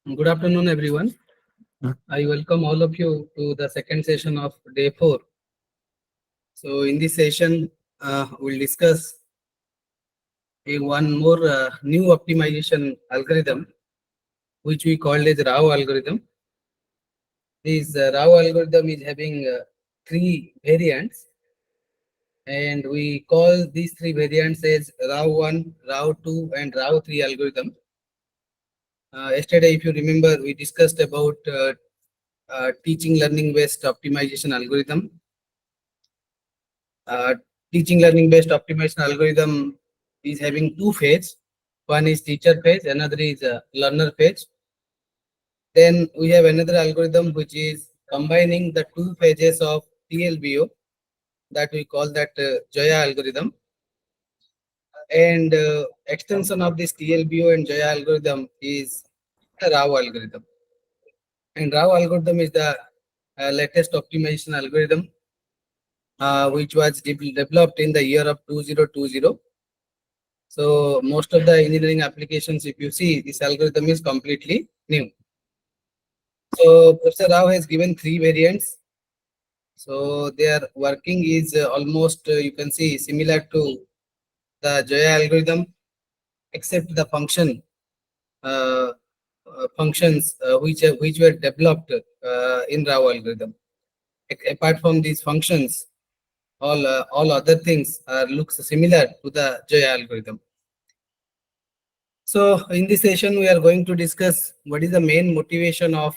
Good afternoon, everyone. I welcome all of you to the second session of day 4. So, in this session, we'll discuss one more new optimization algorithm, which we called as Rao algorithm. This Rao algorithm is having three variants, and we call these three variants as Rao 1, Rao 2, and Rao 3 algorithm. Yesterday, if you remember, we discussed about teaching learning based optimization algorithm. Uh, Teaching learning based optimization algorithm is having two phases. One is teacher phase, another is learner phase. Then we have another algorithm which is combining the two phases of TLBO, that we call that Jaya algorithm. And extension of this TLBO and Jaya algorithm is the Rao algorithm. And Rao algorithm is the latest optimization algorithm which was developed in the year of 2020. So most of the engineering applications, if you see, this algorithm is completely new. So Professor Rao has given three variants. So their working is almost, you can see, similar to the Jaya algorithm, except the functions which were developed in Rao algorithm. Apart from these functions, all other things looks similar to the Jaya algorithm. So in this session, we are going to discuss what is the main motivation of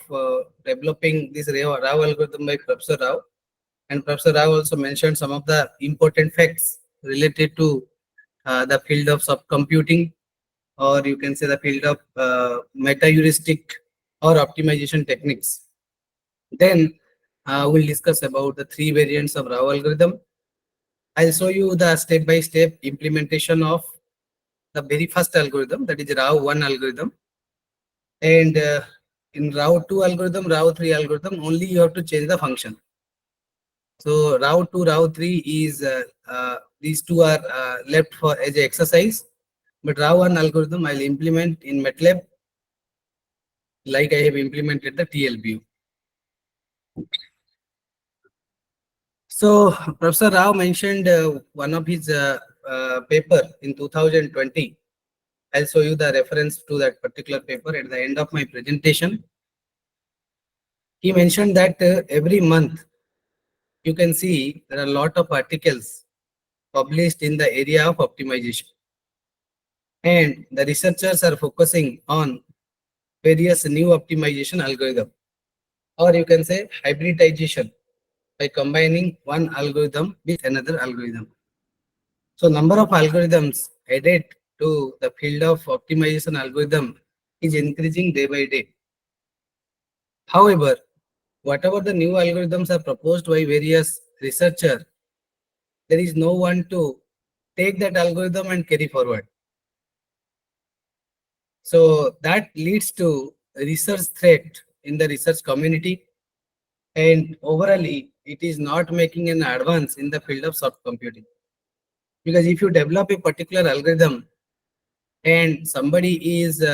developing this Rao algorithm by Professor Rao. And Professor Rao also mentioned some of the important facts related to the field of subcomputing, or you can say the field of meta-heuristic or optimization techniques. Then we'll discuss about the three variants of Rao algorithm. I'll show you the step-by-step implementation of the very first algorithm, that is Rao 1 algorithm. And in Rao 2 algorithm, Rao 3 algorithm, only you have to change the function. So Rao 2, Rao 3 is, these two are left for as an exercise. But Rao 1 algorithm I'll implement in MATLAB, like I have implemented the TLBU. So Professor Rao mentioned one of his paper in 2020. I'll show you the reference to that particular paper at the end of my presentation. He mentioned that every month you can see there are a lot of articles published in the area of optimization. And the researchers are focusing on various new optimization algorithm, or you can say hybridization, by combining one algorithm with another algorithm. So number of algorithms added to the field of optimization algorithm is increasing day by day. However, whatever the new algorithms are proposed by various researchers, there is no one to take that algorithm and carry forward. So that leads to research threat in the research community, and overall it is not making an advance in the field of soft computing. Because if you develop a particular algorithm and somebody is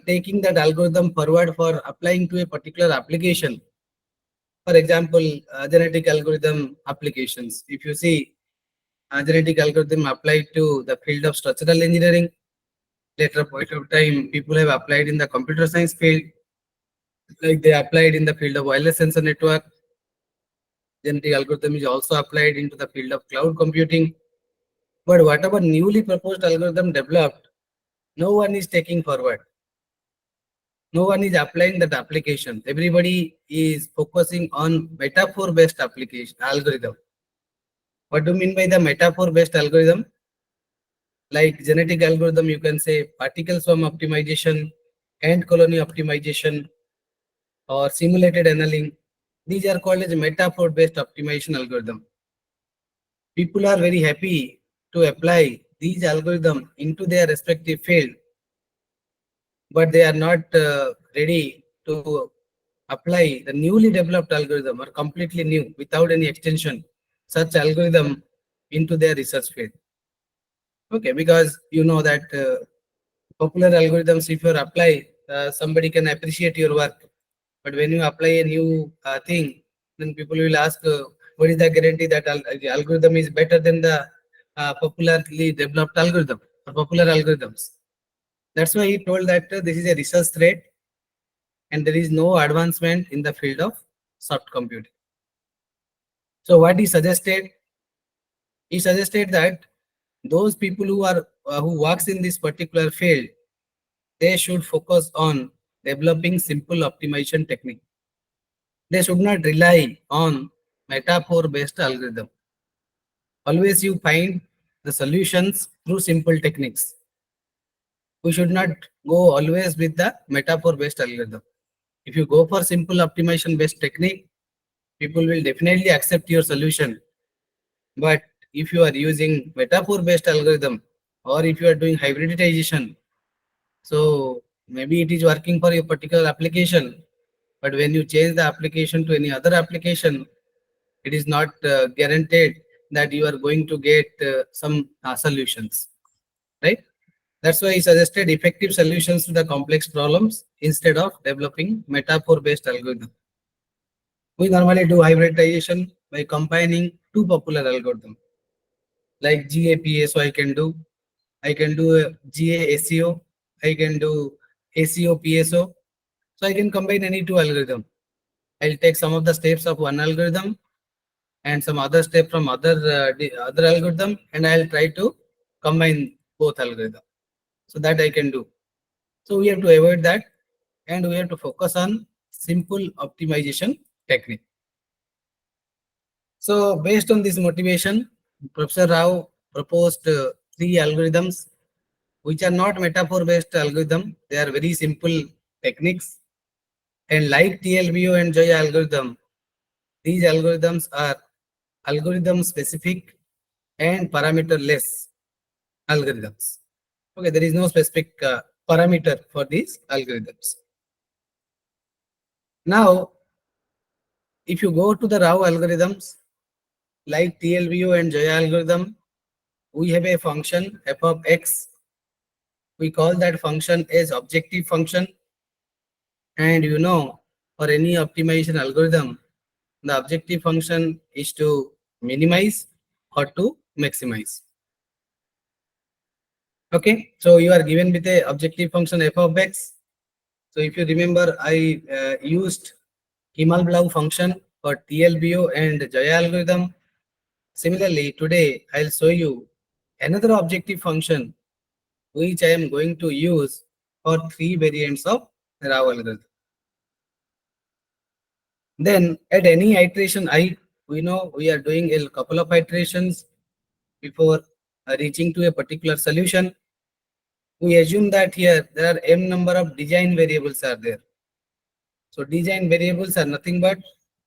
taking that algorithm forward for applying to a particular application, for example, genetic algorithm applications, if you see genetic algorithm applied to the field of structural engineering, later point of time people have applied in the computer science field, like they applied in the field of wireless sensor network. Genetic algorithm is also applied into the field of cloud computing. But whatever newly proposed algorithm developed, no one is taking forward. No one is applying that application. Everybody is focusing on metaphor-based application algorithm. What do you mean by the metaphor-based algorithm? Like genetic algorithm, you can say particle swarm optimization, ant colony optimization, or simulated annealing. These are called as metaphor-based optimization algorithm. People are very happy to apply these algorithms into their respective field, but they are not ready to apply the newly developed algorithm or completely new without any extension, such algorithm into their research field. Okay, because you know that popular algorithms, if you apply somebody can appreciate your work. But when you apply a new thing, then people will ask, what is the guarantee that the algorithm is better than the popularly developed algorithm or popular algorithms? That's why he told that this is a research threat and there is no advancement in the field of soft computing. So what he suggested? He suggested that those people who are who works in this particular field, they should focus on developing simple optimization technique. They should not rely on metaphor based algorithm. Always you find the solutions through simple techniques. We should not go always with the metaphor based algorithm. If you go for simple optimization based technique, people will definitely accept your solution. But if you are using metaphor based algorithm or if you are doing hybridization, so maybe it is working for your particular application, but when you change the application to any other application, it is not guaranteed that you are going to get some solutions, right? That's why he suggested effective solutions to the complex problems instead of developing metaphor based algorithm. We normally do hybridization by combining two popular algorithms like GAPSO. I can do GASEO, I can do ACO PSO. So I can combine any two algorithm. I'll take some of the steps of one algorithm and some other step from other algorithm, and I'll try to combine both algorithm. So that I can do. So we have to avoid that, and we have to focus on simple optimization technique. So based on this motivation, Professor Rao proposed three algorithms which are not metaphor based algorithm. They are very simple techniques, and like TLBO and Joy algorithm, these algorithms are algorithm specific and parameterless algorithms. Okay, there is no specific parameter for these algorithms. Now, if you go to the Rao algorithms, like TLBO and Joy algorithm, we have a function f of x. We call that function as objective function. And you know, for any optimization algorithm, the objective function is to minimize or to maximize. Okay, so you are given with a objective function f of x. So if you remember, I used Himal function for TLBO and Jaya algorithm. Similarly, today I'll show you another objective function which I am going to use for three variants of Rao algorithm. Then at any iteration I, we know we are doing a couple of iterations before reaching to a particular solution. We assume that here there are m number of design variables are there. So design variables are nothing but,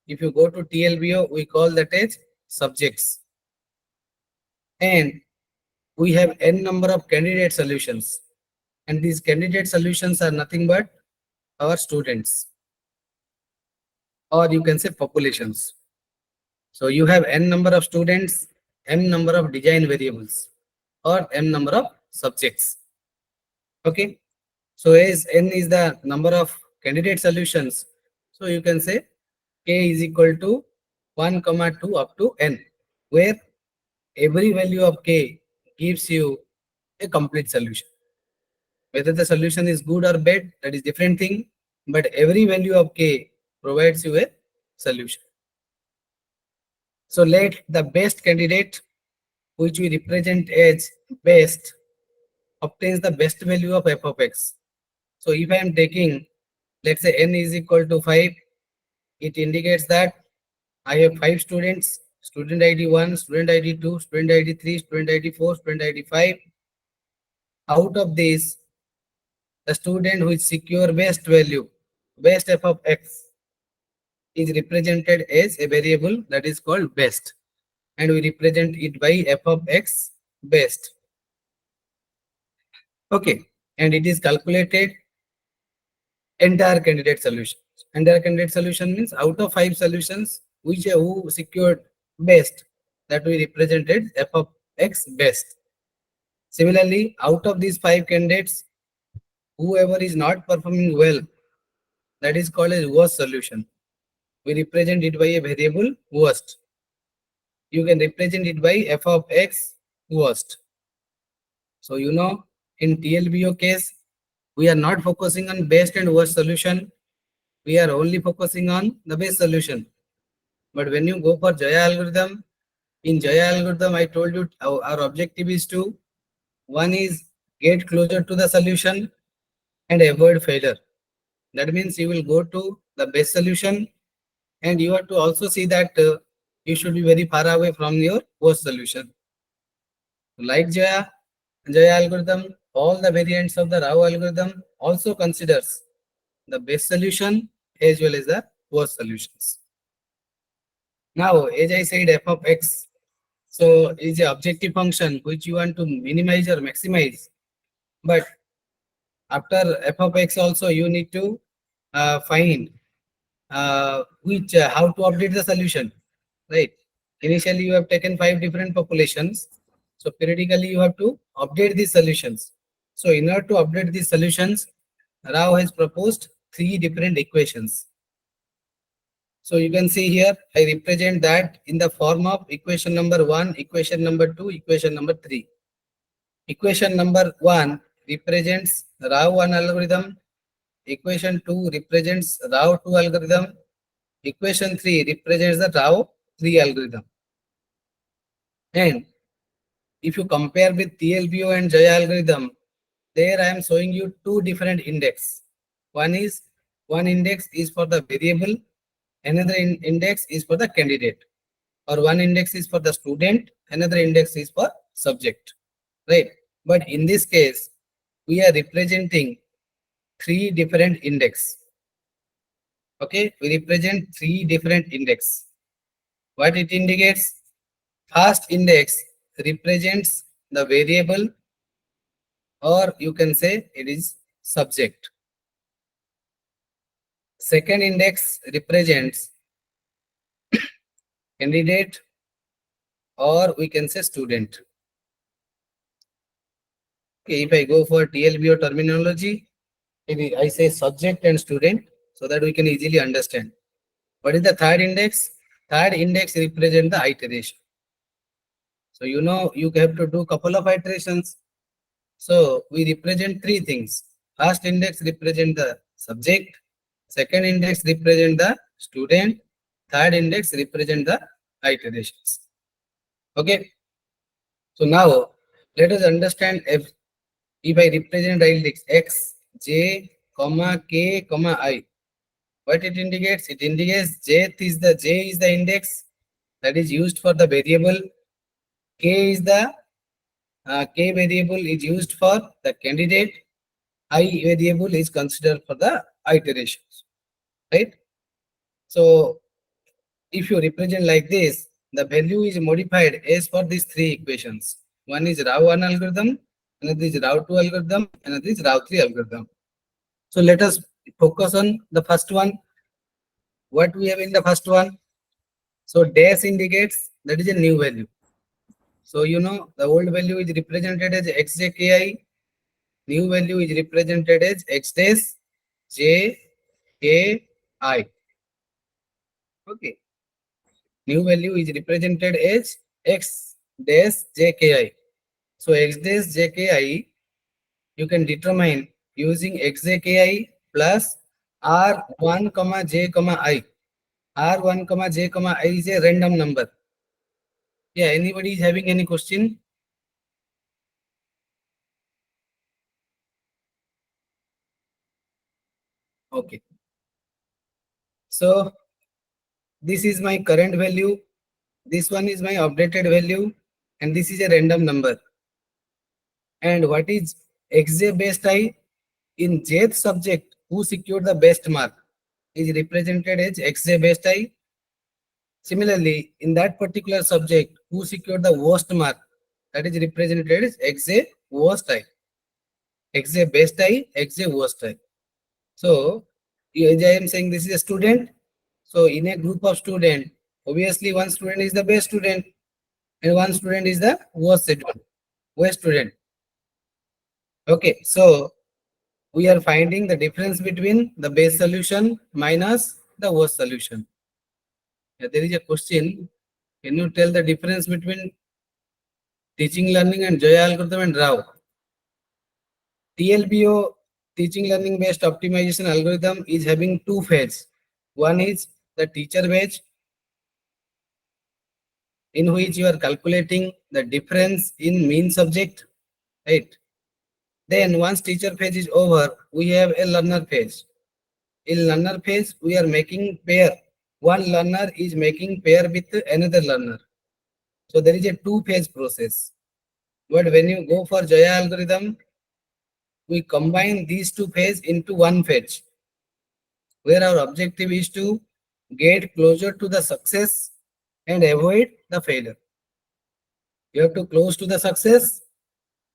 if you go to TLBO, we call that as subjects. And we have n number of candidate solutions. And these candidate solutions are nothing but our students, or you can say populations. So you have n number of students, m number of design variables, or m number of subjects. Okay. So as n is the number of candidate solutions, so you can say k is equal to 1, 2 up to n, where every value of k gives you a complete solution. Whether the solution is good or bad, that is different thing, but every value of k provides you a solution. So let the best candidate, which we represent as best, obtains the best value of f of x. So if I am taking, let's say n is equal to 5, it indicates that I have 5 students, student ID 1, student ID 2, student ID 3, student ID 4, student ID 5. Out of this, the student who is secure best value, best f of x, is represented as a variable that is called best, and we represent it by f of x best. Okay, and it is calculated entire candidate solution. Entire candidate solution means out of 5 solutions, which who secured best, that we represented f of x best. Similarly, out of these 5 candidates, Whoever is not performing well, that is called as worst solution. We represent it by a variable worst. You can represent it by f of x worst. So in TLBO case, we are not focusing on best and worst solution. We are only focusing on the best solution. But when you go for Jaya algorithm, in Jaya algorithm, I told you our objective is to, one is get closer to the solution and avoid failure. That means you will go to the best solution, and you have to also see that you should be very far away from your worst solution. Like Jaya algorithm, all the variants of the Rao algorithm also considers the best solution as well as the worst solutions. Now, as I said, f of x, so is a objective function which you want to minimize or maximize. But after f of x also, you need to find which how to update the solution, right? Initially, you have taken 5 different populations. So periodically, you have to update these solutions. So in order to update these solutions, Rao has proposed 3 different equations. So you can see here, I represent that in the form of equation number 1, equation number 2, equation number 3. Equation number 1 represents Rao 1 algorithm. Equation 2 represents Rao 2 algorithm. Equation 3 represents the Rao 3 algorithm. And if you compare with TLBO and Jaya algorithm, there I am showing you 2 different index. One index is for the variable, another index is for the candidate, or one index is for the student, another index is for subject, right? But in this case, we are representing 3 different index. Okay, we represent 3 different index. What it indicates? First index represents the variable, or you can say it is subject. Second index represents candidate, or we can say student. Okay, if I go for TLBO terminology, I say subject and student so that we can easily understand. What is the third index? Third index represents the iteration. So you have to do couple of iterations. So we represent 3 things. First index represent the subject, second index represent the student, third index represent the iterations. Okay. So now let us understand if I represent the index x, j, comma, k, comma, I. What it indicates? It indicates j is the index that is used for the variable. K is the k variable is used for the candidate. I variable is considered for the iterations, right? So if you represent like this, the value is modified as per these 3 equations. One is Rao 1 algorithm, another is Rao 2 algorithm, another is Rao 3 algorithm. So let us focus on the first one. What we have in the first one? So dash indicates that is a new value. So the old value is represented as xjki, new value is represented as x dash j k I. Okay. New value is represented as x dash jki. So x dash jki you can determine using xjki plus r1 comma j comma I. R1 comma j comma I is a random number. Yeah, anybody is having any question? Okay. So this is my current value. This one is my updated value, and this is a random number. And what is xj best I? In jth subject who secured the best mark is represented as xj best I. Similarly, in that particular subject who secured the worst mark, that is represented as xj worst I. Xj best I, xj worst I. So, as I am saying, this is a student. So, in a group of students, obviously one student is the best student and one student is the worst student. Okay, so we are finding the difference between the base solution minus the worst solution. There is a question. Can you tell the difference between teaching learning and Joy algorithm and Rao? TLBO, teaching learning based optimization algorithm, is having two phases. One is the teacher batch, in which you are calculating the difference in mean subject, right? Then once teacher phase is over, we have a learner phase. In learner phase, we are making pair. One learner is making pair with another learner. So there is a two-phase process. But when you go for Jaya algorithm, we combine these two phases into one phase, where our objective is to get closer to the success and avoid the failure. You have to close to the success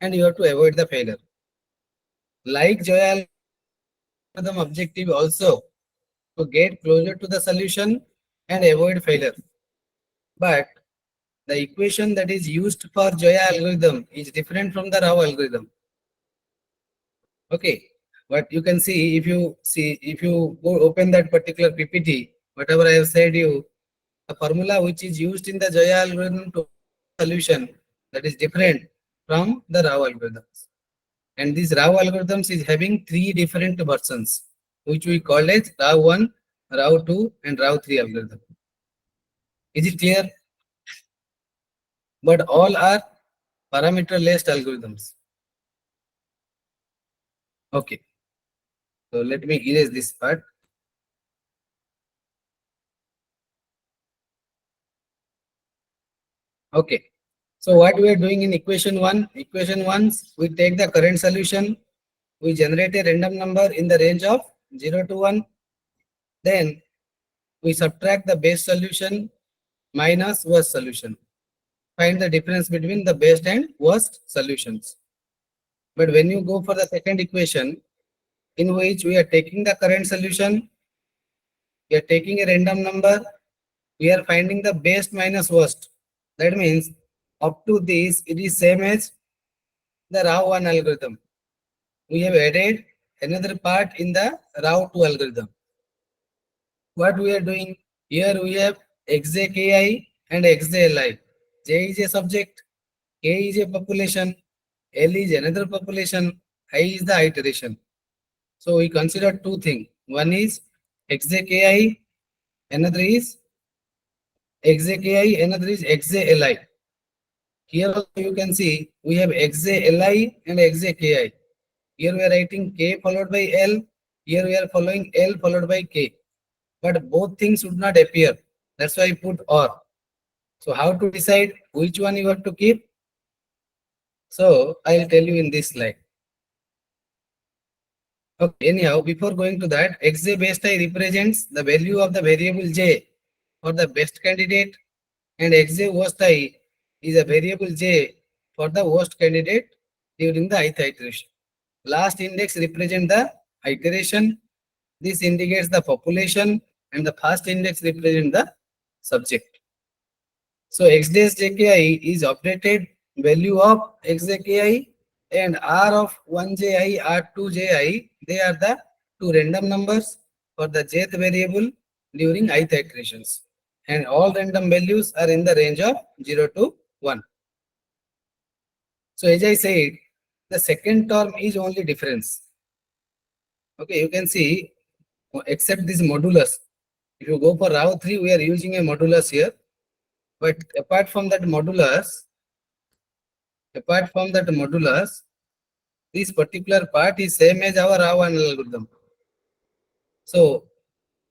and you have to avoid the failure. Like Jaya algorithm objective also to get closer to the solution and avoid failure. But the equation that is used for Jaya algorithm is different from the Rao algorithm. Okay, but you can see, if you go open that particular PPT, whatever I have said you, the formula which is used in the Jaya algorithm to solution, that is different from the Rao algorithms. And these Rao algorithms is having three different versions, which we call as Rao 1, Rao 2 and Rao 3 algorithm. Is it clear? But all are parameter-less algorithms. Okay, so let me erase this part. Okay, so what we are doing in equation 1, equation 1, we take the current solution, we generate a random number in the range of 0 to 1, then we subtract the base solution minus worst solution. Find the difference between the best and worst solutions. But when you go for the second equation, in which we are taking the current solution, we are taking a random number, we are finding the best minus worst. That means up to this, it is same as the Rao 1 algorithm. We have added another part in the Rao 2 algorithm. What we are doing here, we have xjki and xjli. J is a subject, k is a population, l is another population, I is the iteration. So we consider two things. One is xjki, another is xjki, another is xjli. Here also you can see we have xjli and xjki. Here we are writing k followed by l. Here we are following l followed by k. But both things should not appear. That's why I put or. So how to decide which one you have to keep? So I'll tell you in this slide. Okay, anyhow, before going to that, xj best I represents the value of the variable j for the best candidate, and xj worst I is a variable j for the worst candidate during the ith iteration. Last index represent the iteration. This indicates the population, and the first index represent the subject. So x dash jki is updated value of x jki, and r of 1ji, r2ji, they are the two random numbers for the jth variable during ith iterations. And all random values are in the range of 0 to 1. So as I said, the second term is only difference. Okay, you can see, except this modulus. If you go for Rao 3, we are using a modulus here. But apart from that modulus, this particular part is same as our Rao algorithm. So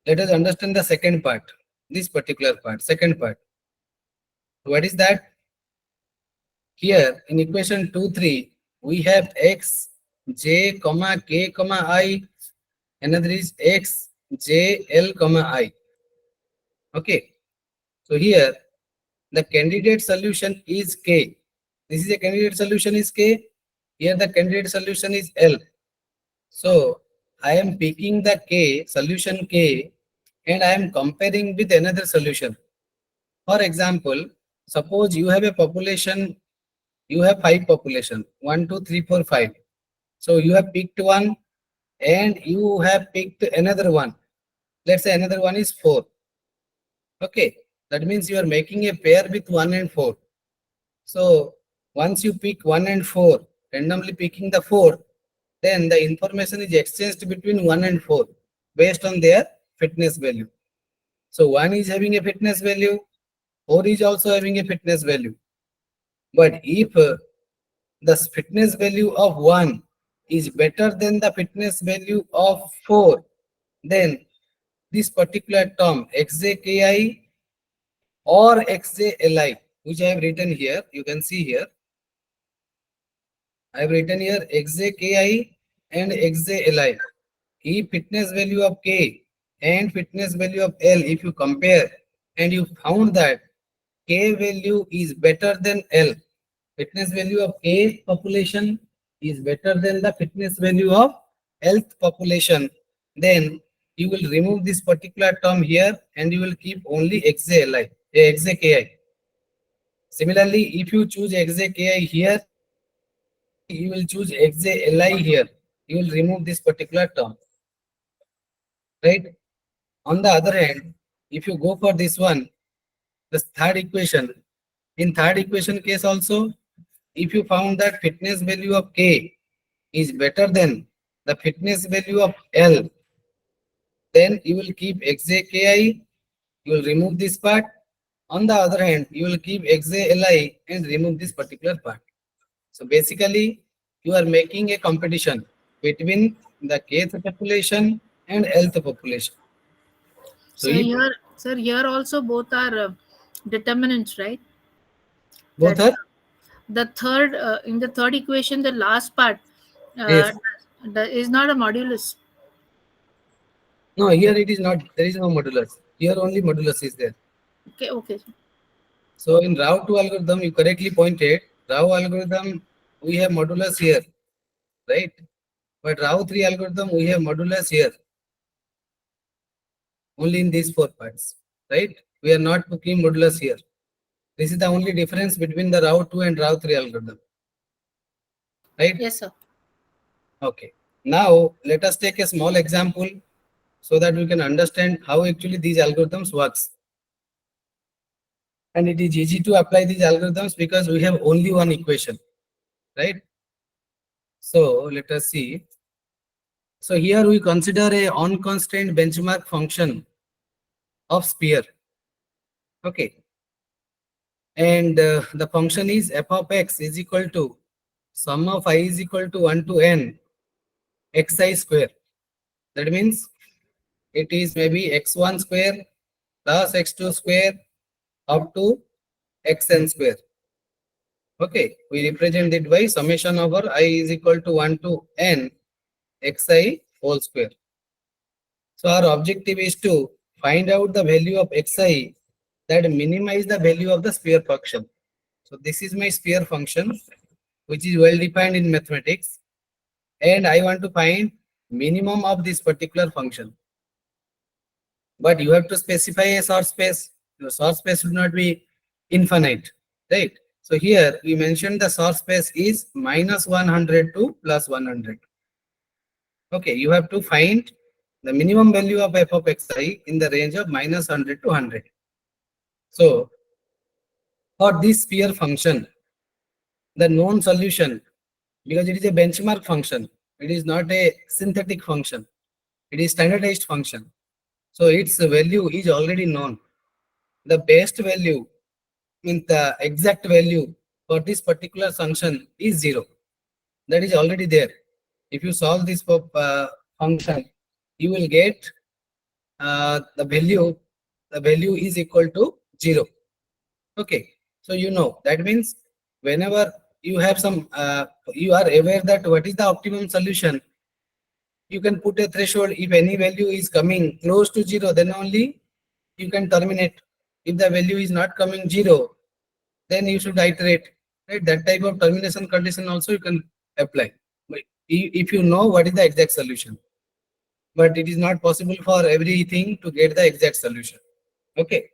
let us understand the second part, this particular part, second part. What is that? Here in equation 2, 3, we have x, j, comma, k, comma, I. Another is x, j, l, comma, I. Okay. So here the candidate solution is k. This is a candidate solution is k. Here the candidate solution is l. So I am picking the k, solution k, and I am comparing with another solution. For example, suppose you have a population, you have 5 population, 1, 2, 3, 4, 5. So you have picked one, and you have picked another one. Let's say another one is 4. Okay, that means you are making a pair with 1 and 4. So once you pick 1 and 4, randomly picking the 4, then the information is exchanged between 1 and 4 based on their fitness value. So 1 is having a fitness value, 4 is also having a fitness value. But if the fitness value of 1 is better than the fitness value of 4, then this particular term xjki or xjli, which I have written here, you can see here, I have written here xjki and xjli. If fitness value of k and fitness value of l, if you compare and you found that k value is better than l, fitness value of k population is better than the fitness value of health population, then you will remove this particular term here and you will keep only xjli, xjki. Similarly, if you choose xjki here, similarly you will choose xjli here, you will remove this particular term, right? On the other hand, if you go for this one, the third equation, in third equation case also, if you found that fitness value of k is better than the fitness value of L, then you will keep xjki, you will remove this part. On the other hand, you will keep xjli and remove this particular part. So basically, you are making a competition between the kth population and Lth population. So if Here also both are determinants, right? both That are, the third in the third equation, the last part uh, yes, is not a modulus. no, here it is not, there is no modulus. Here only modulus is there. Okay, okay. So in Rao 2 algorithm, you correctly pointed, Rao algorithm, we have modulus here, right? But Rao 3 algorithm, we have modulus here, only in these 4 parts, right? We are not putting modulus here. This is the only difference between the Rao 2 and Rao 3 algorithm, right? Yes, sir. Okay. Now, let us take a small example so that we can understand how actually these algorithms works. And it is easy to apply these algorithms because we have only one equation, right? So let us see. So here we consider a unconstrained benchmark function of sphere. Okay. And the function is f of x is equal to sum of I is equal to 1 to n xi square. That means it is maybe x1 square plus x2 square up to xn square. Okay. We represent it by summation over I is equal to 1 to n xi whole square. So our objective is to find out the value of xi that minimize the value of the sphere function. So this is my sphere function, which is well defined in mathematics, and I want to find minimum of this particular function. But you have to specify a source space. The source space should not be infinite, right? So here we mentioned the source space is minus 100 to plus 100. Okay, you have to find the minimum value of f of xi in the range of minus 100 to 100. So for this sphere function, the known solution, because it is a benchmark function, it is not a synthetic function, it is standardized function. So its value is already known. The best value, means the exact value for this particular function is 0. That is already there. If you solve this function, you will get the value is equal to 0. Okay, so you know that means whenever you have some you are aware that what is the optimum solution, you can put a threshold. If any value is coming close to 0, then only you can terminate. If the value is not coming 0, then you should iterate, right? That type of termination condition also you can apply. But if you know what is the exact solution, but it is not possible for everything to get the exact solution. Okay,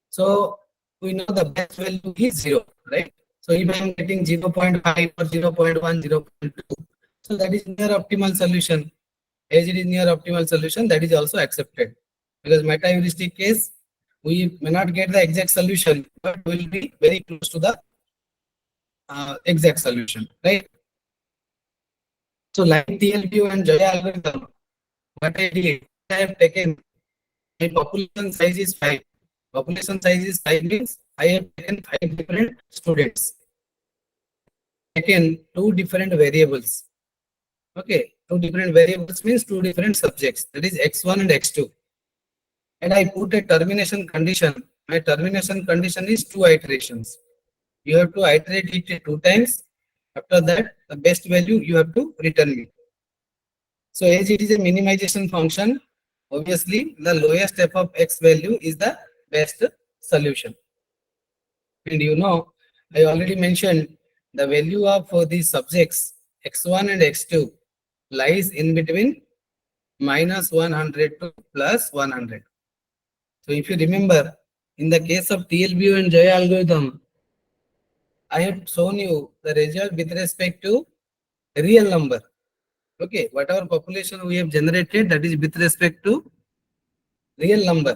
so we know the best value is 0, right? So if I am getting 0.5 or 0.1, 0.2, So that is near optimal solution. As it is near optimal solution, that is also accepted. Because meta heuristic case, we may not get the exact solution, but will be very close to the exact solution, right? So like TLBU and Jaya algorithm, what I did, I have taken my population size is 5. Population size is 5 means I have taken 5 different students. Taken two different variables. Okay, two different variables means two different subjects. That is x1 and x2. And I put a termination condition. My termination condition is 2 iterations. You have to iterate it 2 times. After that, the best value you have to return me. So as it is a minimization function, obviously the lowest f of x value is the best solution. And you know, I already mentioned the value of these subjects x1 and x2 lies in between minus 100 to plus 100. So if you remember, in the case of TLBU and Jaya algorithm, I have shown you the result with respect to real number. Okay, whatever population we have generated, that is with respect to real number,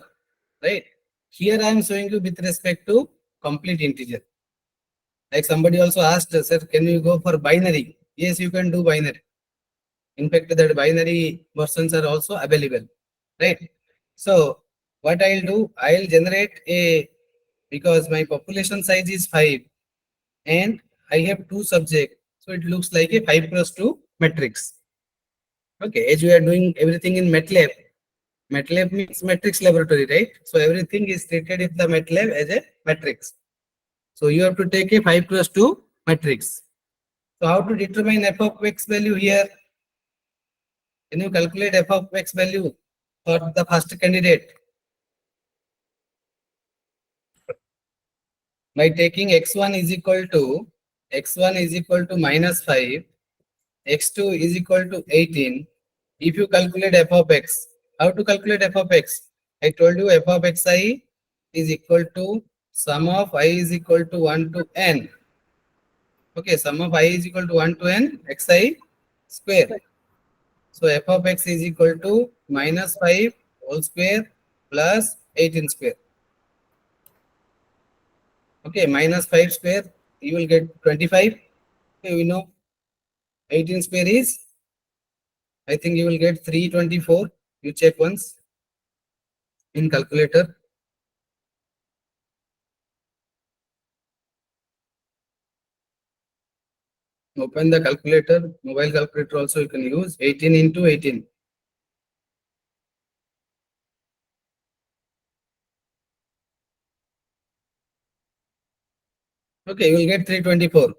right? Here I am showing you with respect to complete integer. Like somebody also asked, sir, can you go for binary? Yes, you can do binary. In fact, that binary versions are also available, right? So what I'll do, I'll generate a, because my population size is 5 and I have two subjects. So it looks like a 5 cross 2 matrix. Okay, as we are doing everything in MATLAB, MATLAB means matrix laboratory, right? So everything is treated in the MATLAB as a matrix. So you have to take a 5 cross 2 matrix. So how to determine f of x value here? Can you calculate f of x value for the first candidate? By taking x1 is equal to minus 5, x2 is equal to 18. If you calculate f of x, how to calculate f of x? I told you f of xi is equal to sum of I is equal to 1 to n. Okay, sum of I is equal to 1 to n xi square. So f of x is equal to minus 5 whole square plus 18 square. Okay, minus 5 square, you will get 25. Okay, we know 18 square is, I think you will get 324. You check once in calculator. Open the calculator, mobile calculator also you can use. 18 into 18. Okay, you will get 324.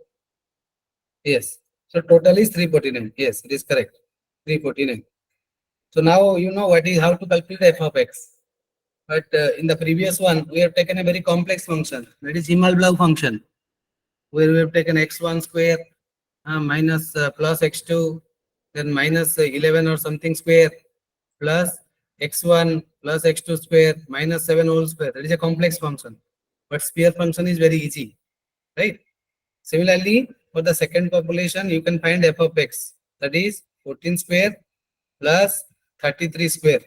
Yes. So total is 349. Yes, it is correct. 349. So now you know what is how to calculate f of x. But in the previous one, we have taken a very complex function. That is Himalblau function, where we have taken x1 square minus plus x2, then minus 11 or something square, plus x1 plus x2 square minus 7 whole square. That is a complex function. But sphere function is very easy, right? Similarly, for the second population, you can find f of x. That is 14 square plus 33 square.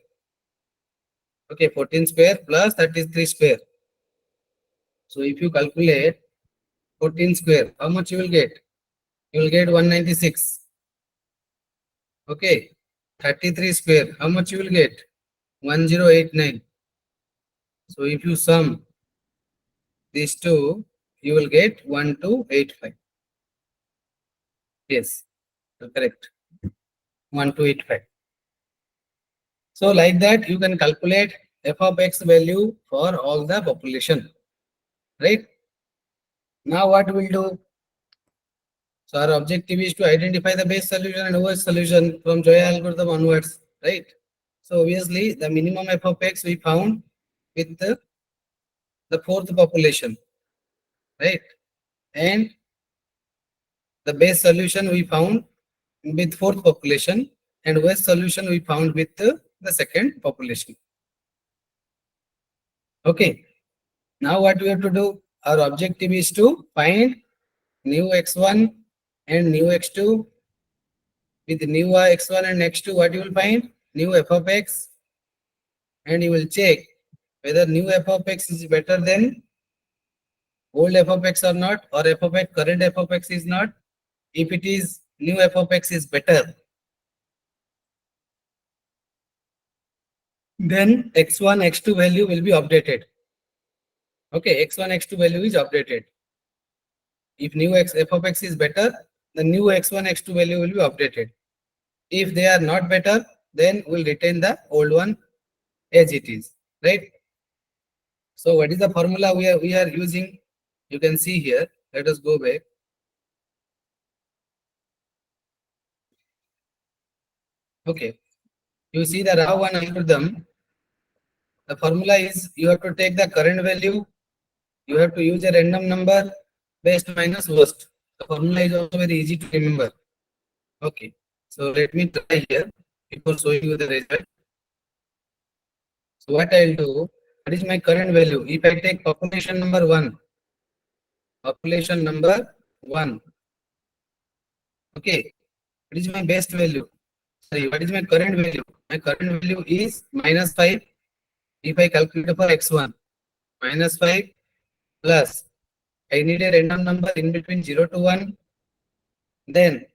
Okay, 14 square plus 33 square. So if you calculate 14 square, how much you will get? You will get 196. Okay, 33 square, how much you will get? 1089. So if you sum these two, you will get 1285. Yes, correct. 1285. So like that, you can calculate f of x value for all the population, right? Now what we'll do? So our objective is to identify the best solution and worst solution from Joya algorithm onwards, right? So obviously the minimum f of x we found with the fourth population, right? And the best solution we found with fourth population and worst solution we found with the second population. Okay. Now what we have to do? Our objective is to find new x1 and new x2 with new x1 and x2, what you will find? New f of x, and you will check whether new f of x is better than old f of x or not, or f of x, current f of x is not. If it is new f of x is better, then x1, x2 value will be updated. Okay, x1, x2 value is updated. If new f of x is better, the new x1, x2 value will be updated. If they are not better, then we'll retain the old one as it is, right? So what is the formula we are using? You can see here. Let us go back. Okay, you see the Rao algorithm. The formula is you have to take the current value. You have to use a random number, best minus worst. The formula is also very easy to remember. Okay, so let me try here before showing you the result. So what I'll do, what is my current value? If I take population number one, okay, what is my best value? Sorry, what is my current value? My current value is minus 5. If I calculate for x1, minus 5 plus, I need a random number in between 0 to 1. Then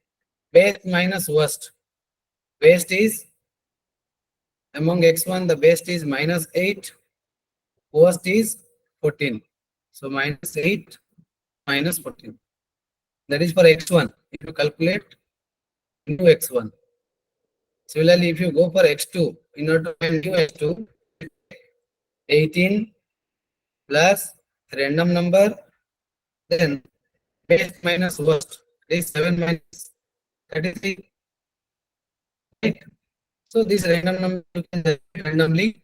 best minus worst. Best is among x1, the best is minus 8, worst is 14. So minus 8, minus 14. That is for x1. If you calculate into x1. Similarly, if you go for x2, in order to find new x2, 18 plus random number, then best minus worst, that is 7 minus 33. Right? So this random number you can generate randomly.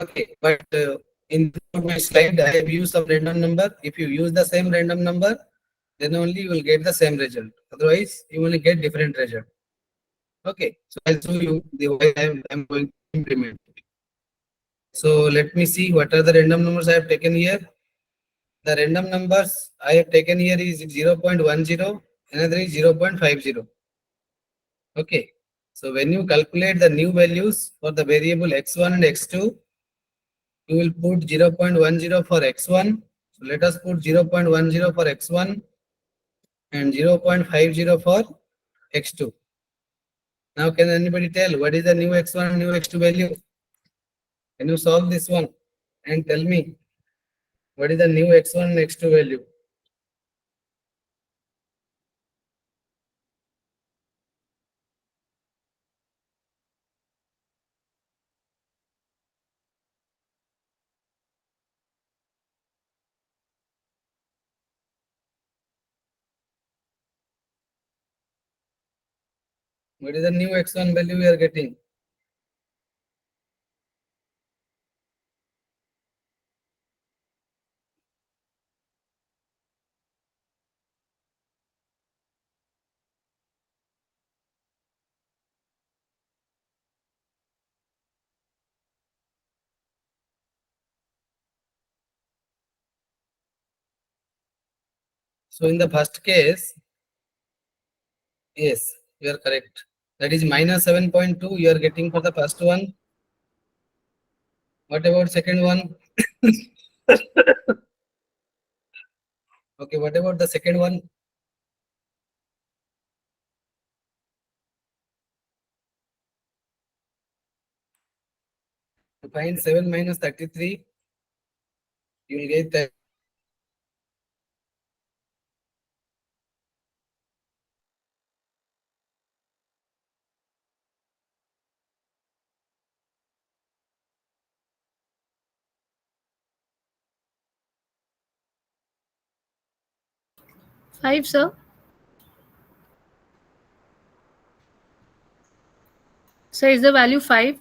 Okay, but in my slide, I have used some random number. If you use the same random number, then only you will get the same result. Otherwise, you will get different result. Okay, so I'll show you the way I'm going to implement. So let me see what are the random numbers I have taken here. The random numbers I have taken here is 0.10, another is 0.50. Okay, so when you calculate the new values for the variable x1 and x2, you will put 0.10 for x1. So let us put 0.10 for x1 and 0.50 for x2. Now can anybody tell what is the new x1 and new x2 value? Can you solve this one and tell me what is the new x1 and x2 value? What is the new x1 value we are getting? So in the first case, yes, you are correct. That is minus 7.2 you are getting for the first one. What about second one? Okay, what about the second one? To find 7 minus 33, you will get that. Five, sir. So is the value 5?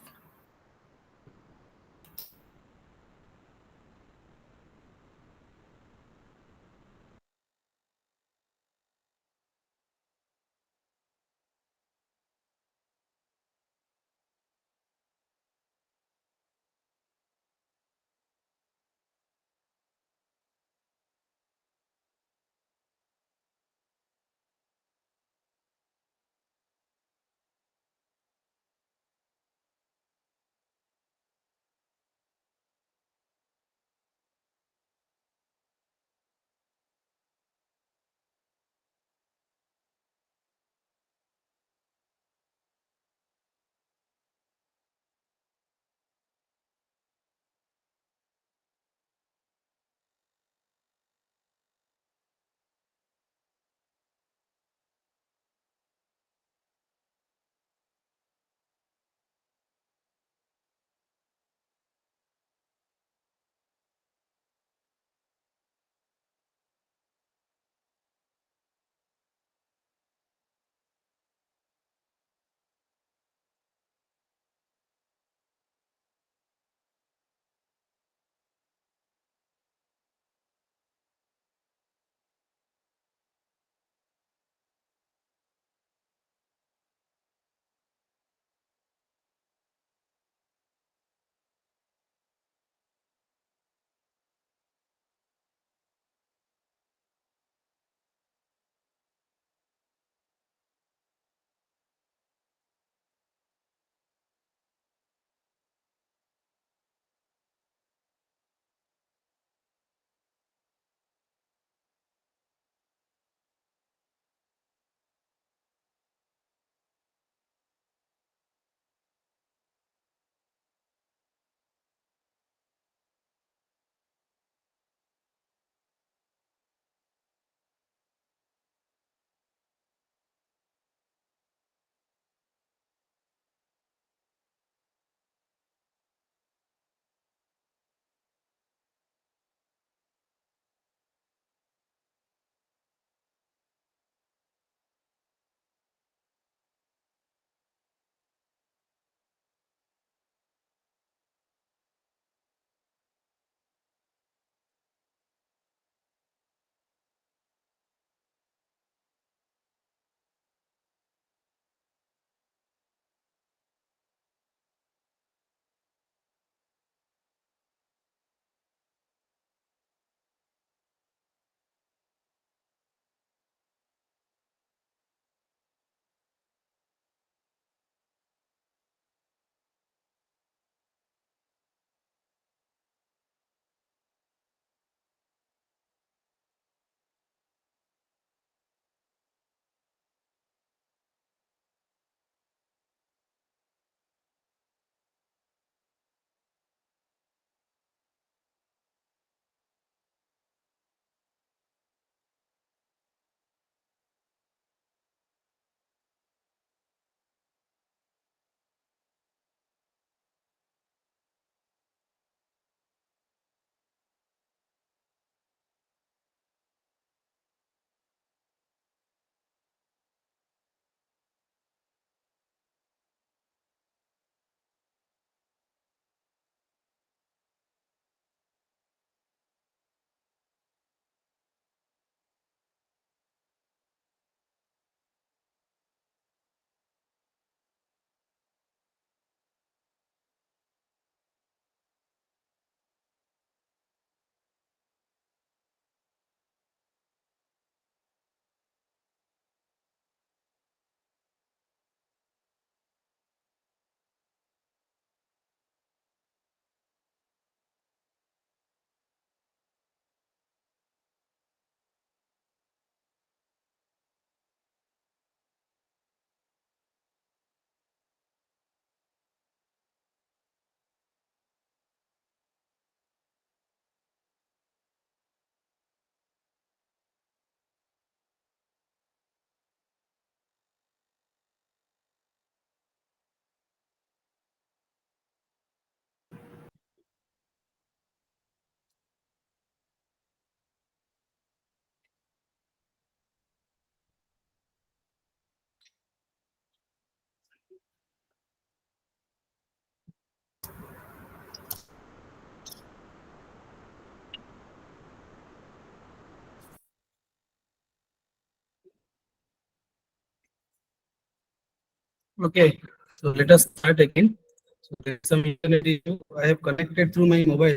Okay, so let us start again. So there is some internet issue. I have connected through my mobile.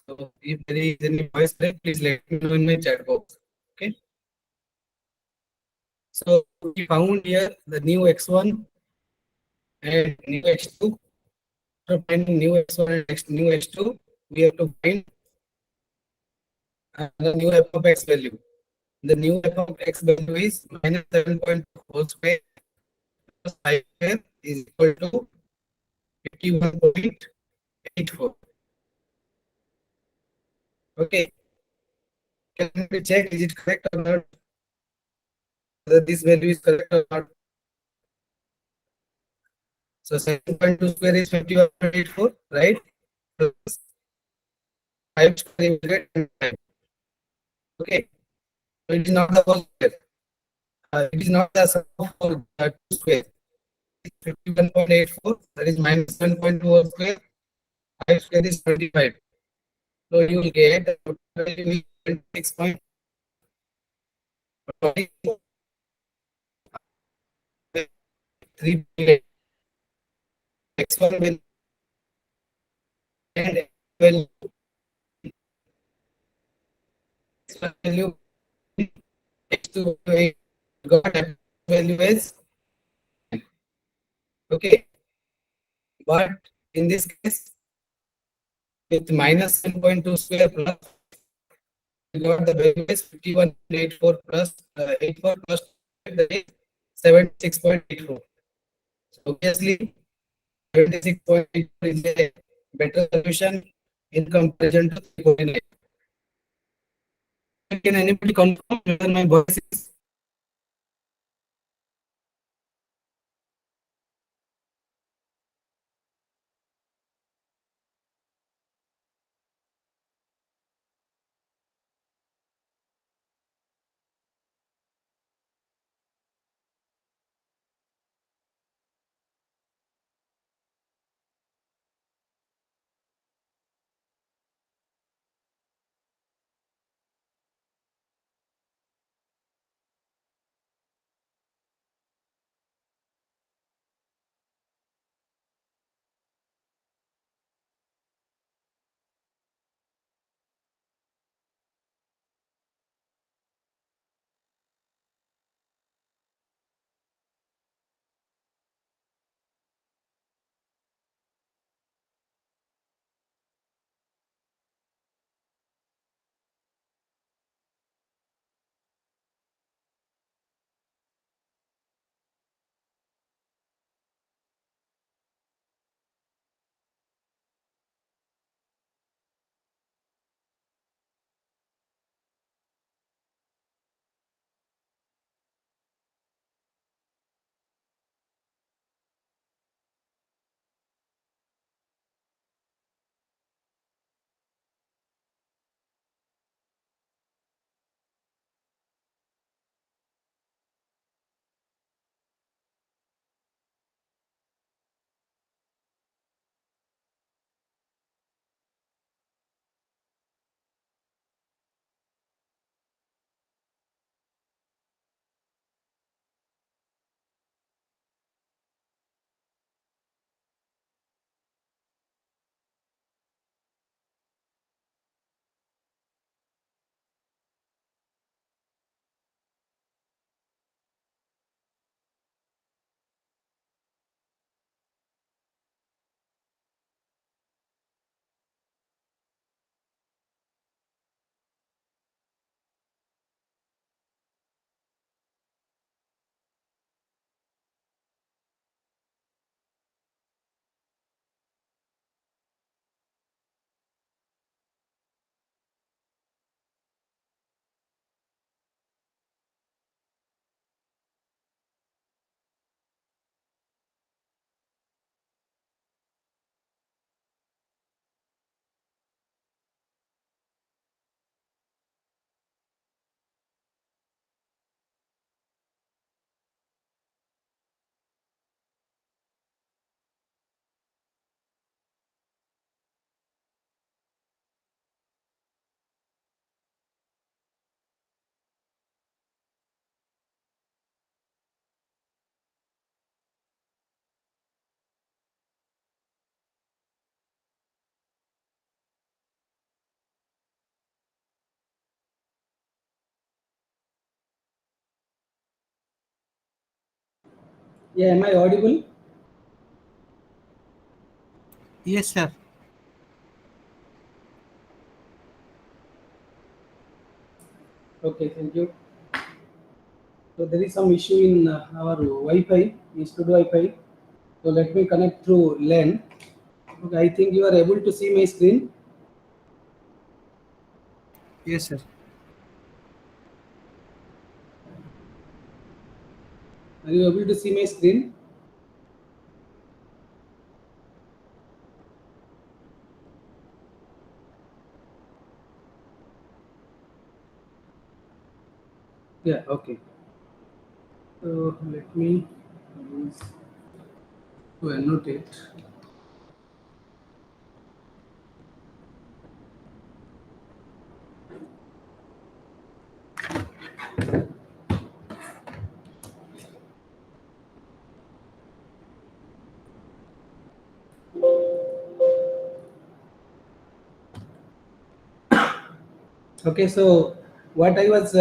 So if there is any voice break, please let me know in my chat box. Okay. So we found here the new x1 and new x2. After finding new x1 and new x2, we have to find the new f of x value. The new f of x value is minus 7.4 square plus 5 square is equal to 51.84. Okay, can we check is it correct or not? Whether this value is correct or not. So 7.2 square is 51.84, right? Plus 5 square you will get 25. Okay, so it is not the whole square. It is not the sum of two squares. 51.84, that is minus 7.2 whole square. 5 square is 25. So you will get the total value is 26.3 billion. X1 will and value X1 value X2 value got value as okay. But in this case, with minus 7.2 square plus, we got the value is 51.84 plus 84 plus that is 76.84. So obviously, 76.84 is a better solution in comparison to 349. Can anybody confirm whether my voice is Yeah, am I audible? Yes, sir. Okay, thank you. So there is some issue in our Wi-Fi, institute Wi-Fi. So let me connect through LAN. Okay, I think you are able to see my screen. Yes, sir. Are you able to see my screen? Yeah, okay. So let me use to annotate. Okay, so what I was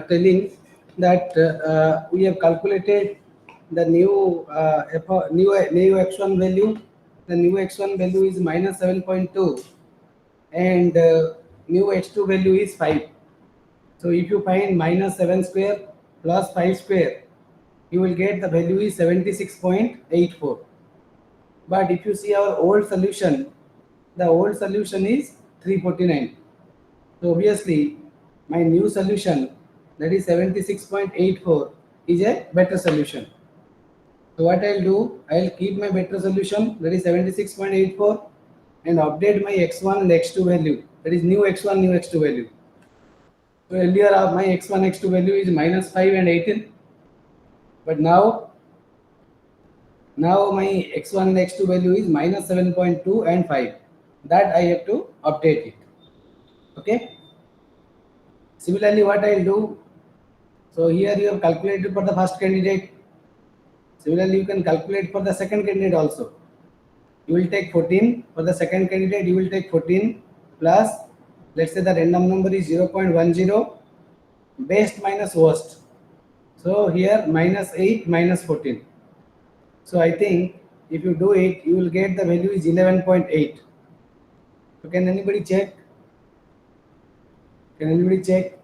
telling that we have calculated the new x1 value. The new x1 value is minus 7.2, and new x2 value is 5. So if you find minus 7 square plus 5 square, you will get the value is 76.84. But if you see our old solution, the old solution is 349. So obviously, my new solution, that is 76.84, is a better solution. So what I'll do, I'll keep my better solution, that is 76.84, and update my x1 and x2 value, that is new x1, new x2 value. So earlier my x1, x2 value is minus 5 and 18, but now my x1 and x2 value is minus 7.2 and 5. That I have to update it. Okay. Similarly, what I'll do, so here you have calculated for the first candidate. Similarly, you can calculate for the second candidate also. You will take 14 for the second candidate. You will take 14 plus, let's say the random number is 0.10, best minus worst. So here minus 8 minus 14. So I think if you do it, you will get the value is 11.8. So can anybody check? Can anybody check?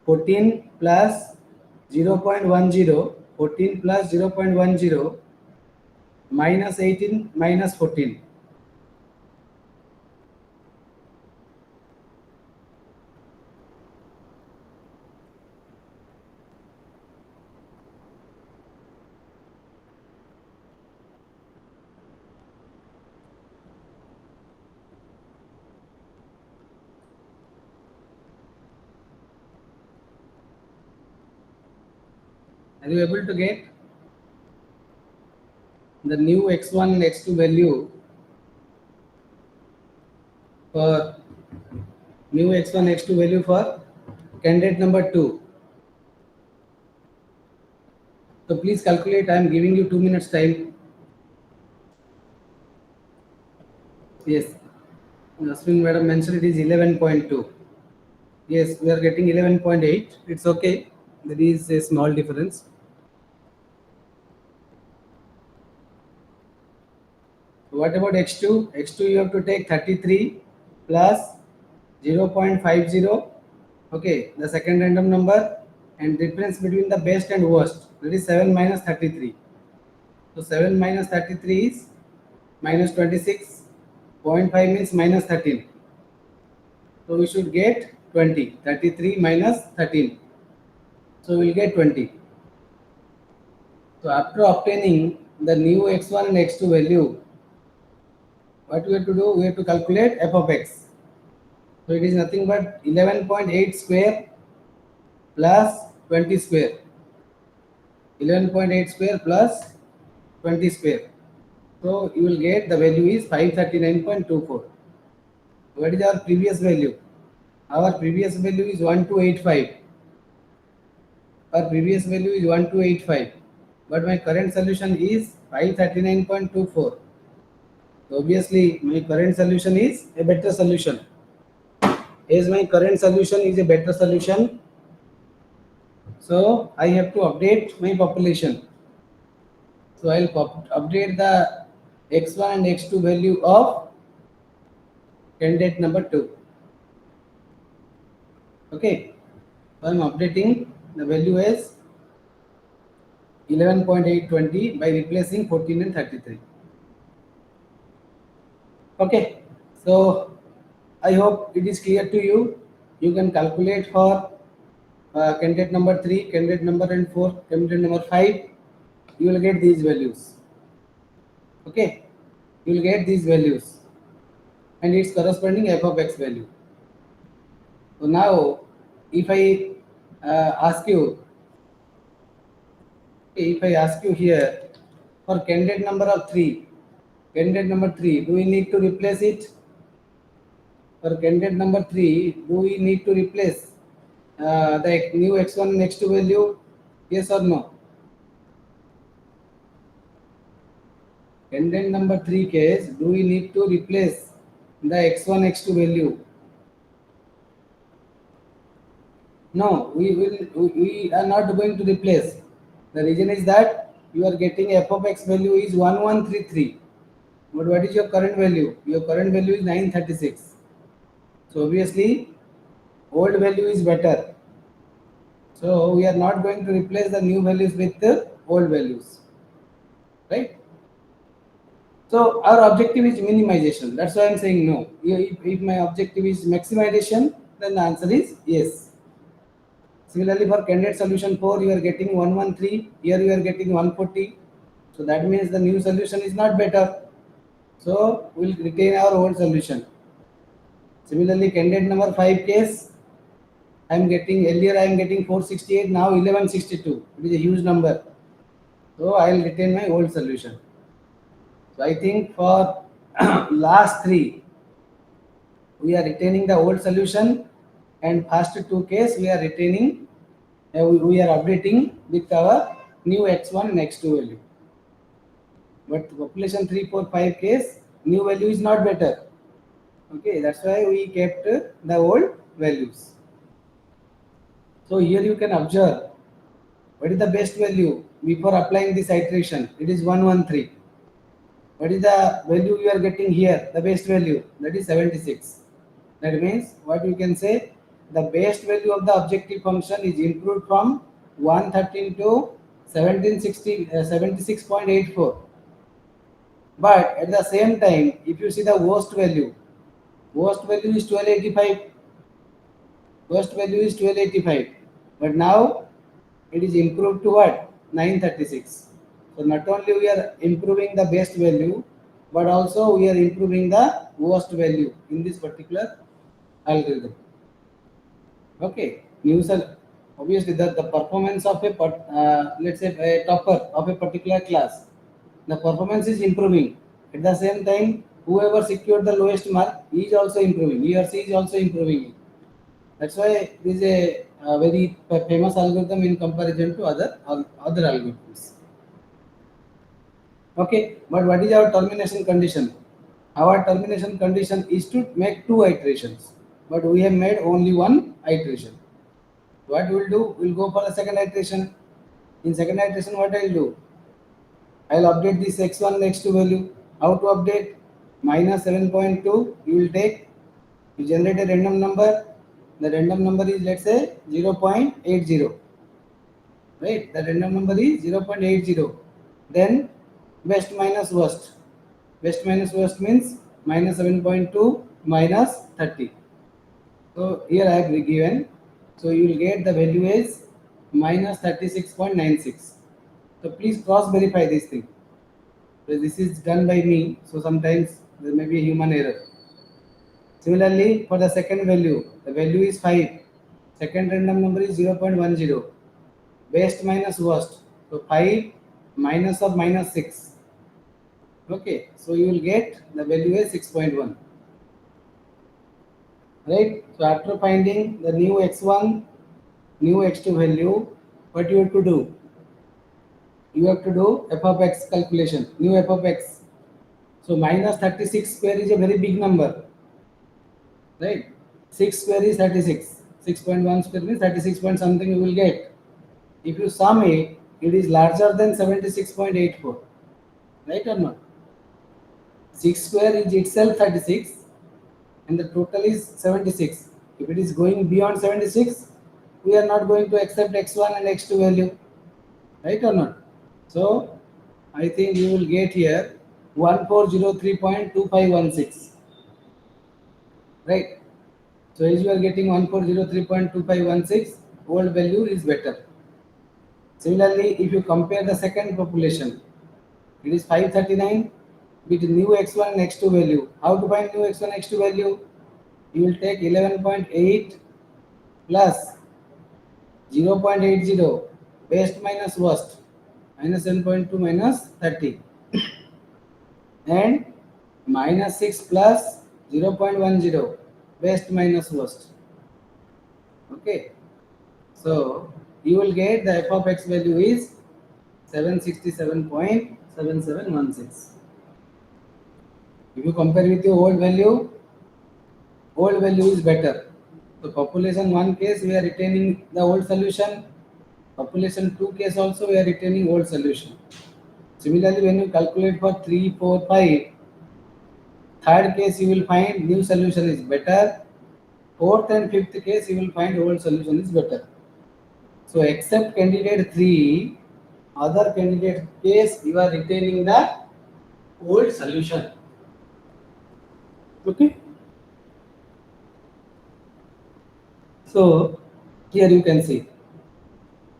14 plus 0.10, 14 plus 0.10 minus 18 minus 14. Are you able to get the new x1 and x2 value for new x1 x2 value for candidate number 2? So please calculate. I am giving you 2 minutes time. Yes, Aswin madam mentioned it is 11.2. Yes, we are getting 11.8. It's okay. There is a small difference. What about x2? x2 you have to take 33 plus 0.50. Okay, the second random number, and difference between the best and worst, that is 7 minus 33. So 7 minus 33 is minus 26.5 means minus 13. So we should get 20. 33 minus 13. So we will get 20. So after obtaining the new x1 and x2 value, what we have to do? We have to calculate f of x. So it is nothing but 11.8 square plus 20 square. 11.8 square plus 20 square. So you will get the value is 539.24. What is our previous value? Our previous value is 1285. Our previous value is 1285. But my current solution is 539.24. So obviously my current solution is a better solution. As my current solution is a better solution, so I have to update my population. So I'll update the x1 and x2 value of candidate number 2. Okay, so I'm updating the value as 11.820 by replacing 14 and 33. Okay, so I hope it is clear to you. You can calculate for candidate number 3, candidate number and 4, candidate number 5. You will get these values. Okay, you will get these values and its corresponding f of x value. So now, if I ask you, here for candidate number of 3, candidate number 3, do we need to replace it? For candidate number 3, do we need to replace the new x1 and x2 value? Yes or no? Candidate number 3 case, do we need to replace the x1 x2 value? No, we are not going to replace. The reason is that you are getting f of x value is 1133. But what is your current value? Your current value is 936. So obviously, old value is better. So we are not going to replace the new values with the old values, right? So our objective is minimization. That's why I'm saying no. If my objective is maximization, then the answer is yes. Similarly, for candidate solution 4, you are getting 113. Here you are getting 140. So that means the new solution is not better. So we'll retain our old solution. Similarly, candidate number 5 case, I am getting 468, now 1162. It is a huge number. So I will retain my old solution. So I think for last 3, we are retaining the old solution, and first 2 case we are retaining, we are updating with our new x1 and x2 value. But population 3, 4, 5 case, new value is not better. Okay, that's why we kept the old values. So here you can observe what is the best value before applying this iteration. It is 113. What is the value you are getting here? The best value, that is 76. That means what you can say, the best value of the objective function is improved from 113 to 76.84. But at the same time, if you see the worst value is 1285. Worst value is 1285. But now it is improved to what? 936. So not only we are improving the best value, but also we are improving the worst value in this particular algorithm. Okay, obviously the performance of let's say a topper of a particular class, the performance is improving. At the same time, whoever secured the lowest mark is also improving. He or she is also improving. That's why this is a very famous algorithm in comparison to other algorithms. Okay, but what is our termination condition? Our termination condition is to make 2 iterations, but we have made only 1 iteration. What we'll do, we'll go for the second iteration. In second iteration, what I'll do? I'll update this x1 and x2 value. How to update? Minus 7.2, you will take, you generate a random number. The random number is, let's say, 0.80. Right? The random number is 0.80. Then best minus worst. Best minus worst means minus 7.2 minus 30. So here I have given. So you will get the value is minus 36.96. So please cross verify this thing. So this is done by me. So sometimes there may be a human error. Similarly, for the second value, the value is 5. Second random number is 0.10. Best minus worst. So 5 minus of minus 6. Okay, so you will get the value is 6.1. Right? So after finding the new x1, new x2 value, what you have to do? You have to do f of x calculation, new f of x. So minus 36 square is a very big number. Right? 6 square is 36. 6.1 square means 36 point something you will get. If you sum it, it is larger than 76.84. right or not? 6 square is itself 36 and the total is 76. If it is going beyond 76, we are not going to accept x1 and x2 value, right or not? So I think you will get here 1403.2516, right? So as you are getting 1403.2516, old value is better. Similarly, if you compare the second population, it is 539 with new x1 and x2 value. How to find new x1 and x2 value? You will take 11.8 plus 0.80, best minus worst, minus 7.2 minus 30, and minus 6 plus 0.10, best minus worst. Okay, so you will get the f of x value is 767.7716. If you compare with your old value is better. So population 1 case we are retaining the old solution. Population 2 case also we are retaining old solution. Similarly, when you calculate for 3, 4, 5, third case you will find new solution is better. Fourth and fifth case you will find old solution is better. So except candidate 3, other candidate case you are retaining the old solution. Okay. So here you can see,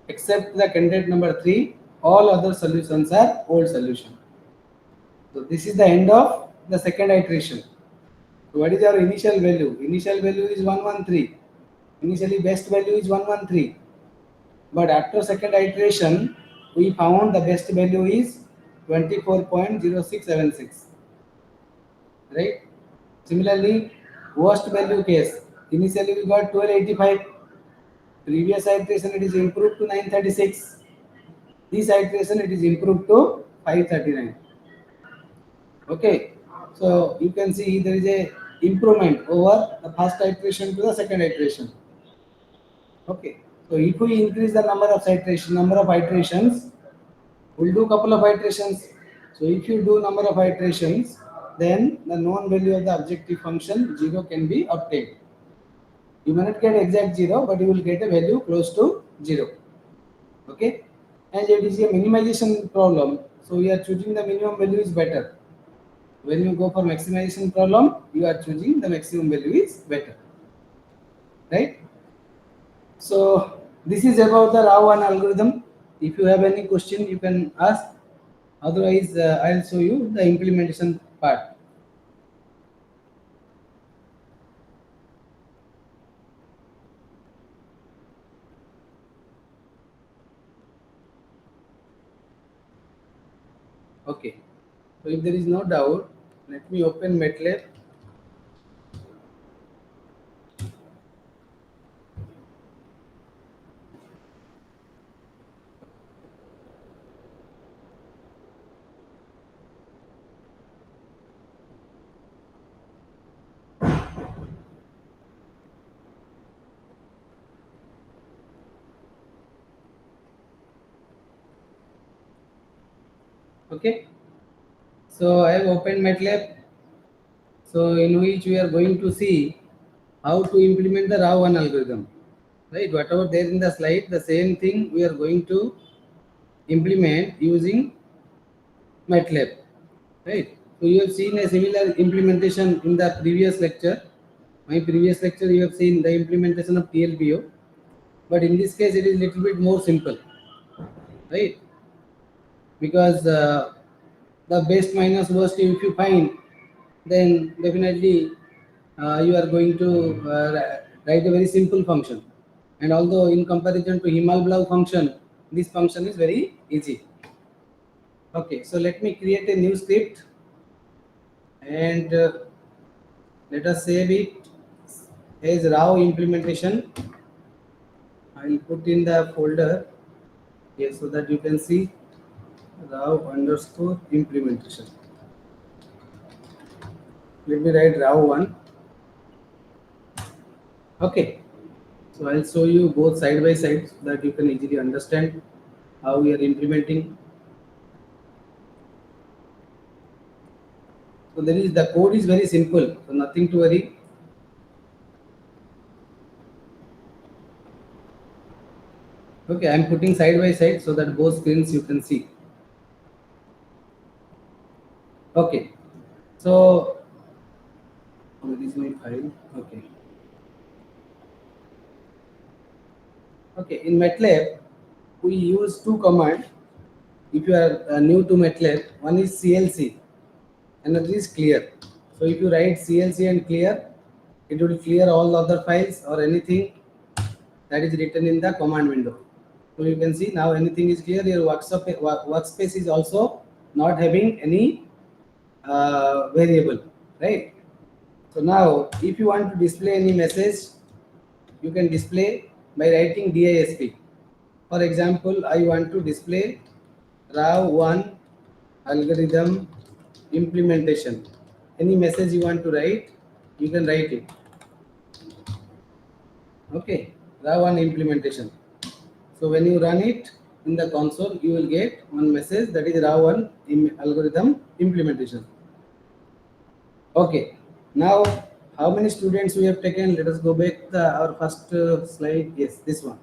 except the candidate number 3, all other solutions are old solution. So this is the end of the second iteration. So what is our initial value? Initial value is 113. Initially best value is 113. But after second iteration, we found the best value is 24.0676. Right? Similarly, worst value case. Initially we got 1285. Previous iteration it is improved to 936. This iteration it is improved to 539. Okay, so you can see there is a improvement over the first iteration to the second iteration. Okay, so if we increase the number of iterations, we'll do couple of iterations. So if you do number of iterations, then the known value of the objective function 0 can be obtained. You may not get exact 0, but you will get a value close to 0. Okay, and it is a minimization problem, so we are choosing the minimum value is better. When you go for maximization problem, you are choosing the maximum value is better, right? So this is about the Rao algorithm. If you have any question, you can ask. Otherwise, I'll show you the implementation part. Okay. So if there is no doubt, let me open MATLAB. Okay. So I have opened MATLAB. So in which we are going to see how to implement the Rao algorithm. Right? Whatever there in the slide, the same thing we are going to implement using MATLAB. Right? So you have seen a similar implementation in the previous lecture. My previous lecture you have seen the implementation of TLBO, but in this case it is little bit more simple, right? Because the best minus worst if you find, then definitely you are going to write a very simple function. And although in comparison to Himal-Blau function, this function is very easy. Okay, so let me create a new script and let us save it as Rao implementation. I will put in the folder here so that you can see Rao underscore implementation. Let me write Rao 1. Okay, so I'll show you both side by side so that you can easily understand how we are implementing. there is, the code is very simple, so nothing to worry. Okay, I am putting side by side so that both screens you can see. Okay, so where is my file? Okay. Okay, in MATLAB, we use two commands. If you are new to MATLAB, one is CLC, another is clear. So if you write CLC and clear, it will clear all other files or anything that is written in the command window. So you can see now anything is clear. Your workspace is also not having any variable, right? So now if you want to display any message, you can display by writing DISP. For example, I want to display Rao 1 algorithm implementation. Any message you want to write, you can write it. Okay, Rao 1 implementation. So when you run it in the console, you will get one message that is Rao 1 algorithm implementation. Okay, now how many students we have taken? Let us go back to our first slide. Yes, this one.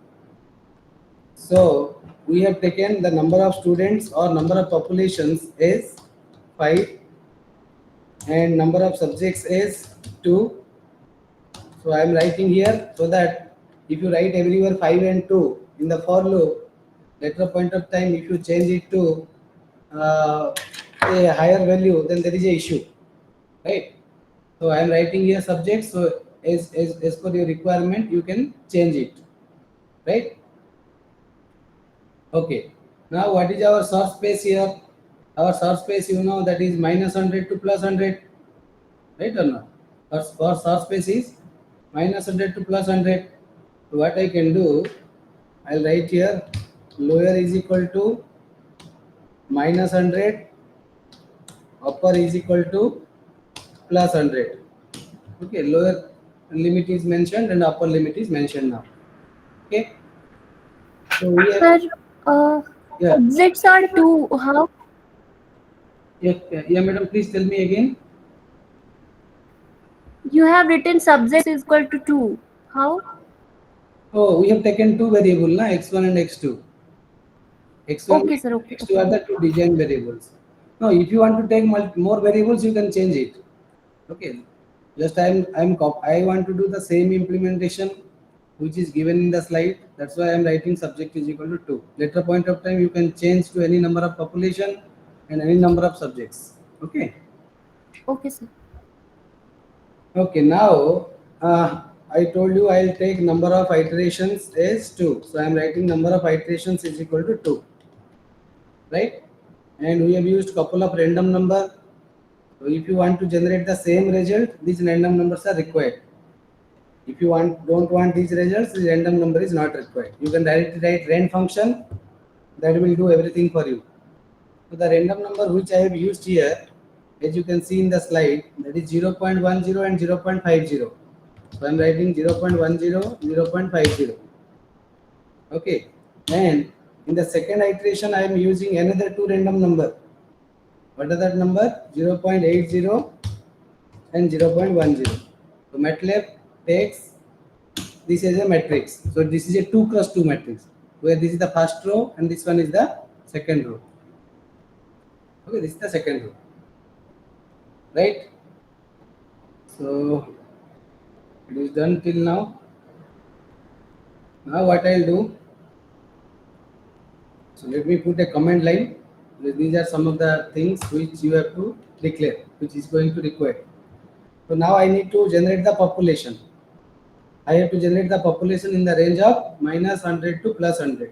So we have taken the number of students or number of populations is 5 and number of subjects is 2. So I am writing here so that if you write everywhere 5 and 2 in the for loop, later point of time if you change it to a higher value, then there is a issue, right? So I am writing here subject. So as per your requirement, you can change it, right? Okay. Now what is our source space here? Our source space, you know, that is -100 to +100, right or not? Our source space is -100 to +100. So what I can do, I'll write here lower is equal to -100, upper is equal to +100. Okay, lower limit is mentioned and upper limit is mentioned now. Okay. So we have, Sir, yeah, subjects are two. How yeah, madam, please tell me again. you have written subjects is equal to 2? How? Oh, we have taken two variables, na, x1 and x2. X1 Okay, and sir. Okay. x2 are the two design variables. Now, if you want to take more variables, you can change it. Okay. Just I want to do the same implementation which is given in the slide. That's why I am writing subject is equal to 2. Later point of time, you can change to any number of population and any number of subjects. Okay. Okay, sir. Okay, now I told you I'll take number of iterations as 2. So I'm writing number of iterations is equal to 2. Right? And we have used couple of random number. So if you want to generate the same result, these random numbers are required. If you don't want these results, the random number is not required. You can directly write rand function that will do everything for you. So the random number which I have used here, as you can see in the slide, that is 0.10 and 0.50. So I'm writing 0.10, 0.50. Okay. And in the second iteration, I am using another two random number. What are that number? 0.80 and 0.10. So MATLAB takes this as a matrix. So this is a 2 cross 2 matrix, where this is the first row and this one is the second row. Okay, this is the second row. Right? So it is done till now. Now what I'll do, so let me put a command line. These are some of the things which you have to declare, which is going to require. So now I need to generate the population. I have to generate the population in the range of -100 to +100.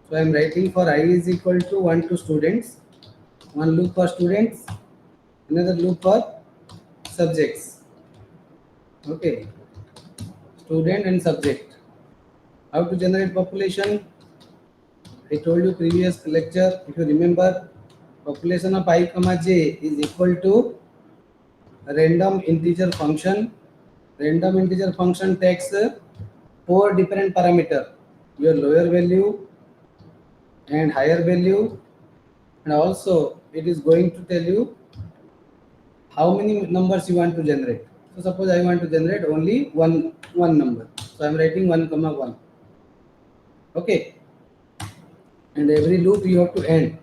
So I am writing for I is equal to 1 to students, one loop for students, another loop for subjects. Okay, student and subject. How to generate population? I told you previous lecture, if you remember, population of I comma j is equal to random integer function. Random integer function takes four different parameter: your lower value and higher value, and also it is going to tell you how many numbers you want to generate. So suppose I want to generate only one number. So I'm writing 1 comma 1. Okay. And every loop you have to end.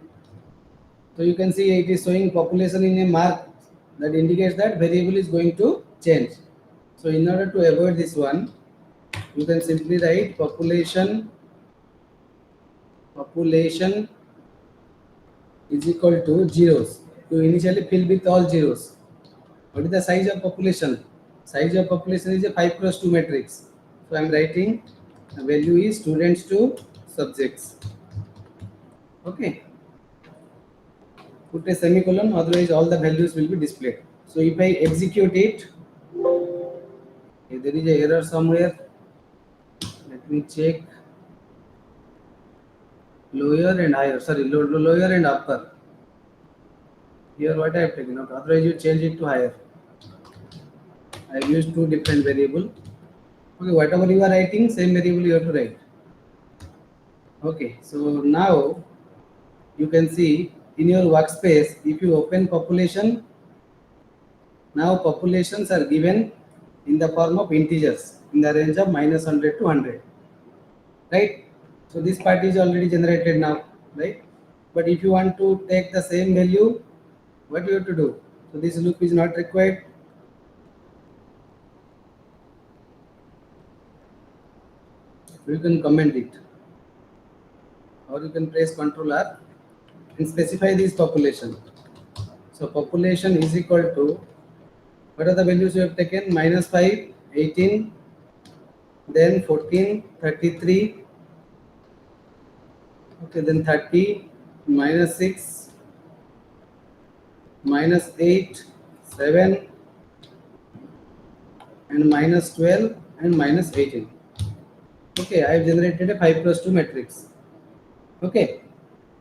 So you can see it is showing population in a mark that indicates that variable is going to change. So in order to avoid this one, you can simply write population is equal to zeros. You initially fill with all zeros. What is the size of population? Size of population is a 5 cross 2 matrix. So I am writing the value is students to subjects. Okay. Put a semicolon, otherwise all the values will be displayed. So if I execute it, okay, there is a error somewhere. Let me check. Lower and higher. Sorry, lower and upper. Here what I have taken out. Otherwise you change it to higher. I have used two different variable. Okay, whatever you are writing, same variable you have to write. Okay, so now you can see in your workspace, if you open population, now populations are given in the form of integers in the range of -100 to 100, right? So this part is already generated now, right? But if you want to take the same value, what you have to do? So this loop is not required. You can comment it, or you can press Ctrl R and specify this population. So population is equal to, what are the values you have taken? -5, 18, then 14, 33, okay, then 30, -6, -8, 7, and -12, and -18. Okay, I have generated a 5 cross 2 matrix. Okay,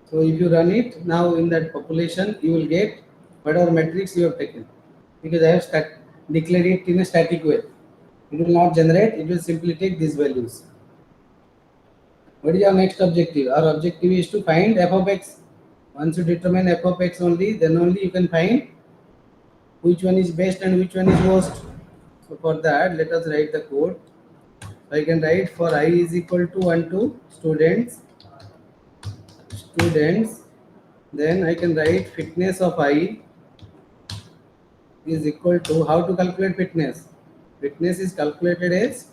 so if you run it now in that population, you will get whatever matrix you have taken, because I have declared it in a static way. It will not generate, it will simply take these values. What is our next objective? Our objective is to find f of x. Once you determine f of x only, then only you can find which one is best and which one is worst. So for that, let us write the code. So I can write for I is equal to 1 to students, then I can write fitness of I is equal to, how to calculate fitness? Fitness is calculated as,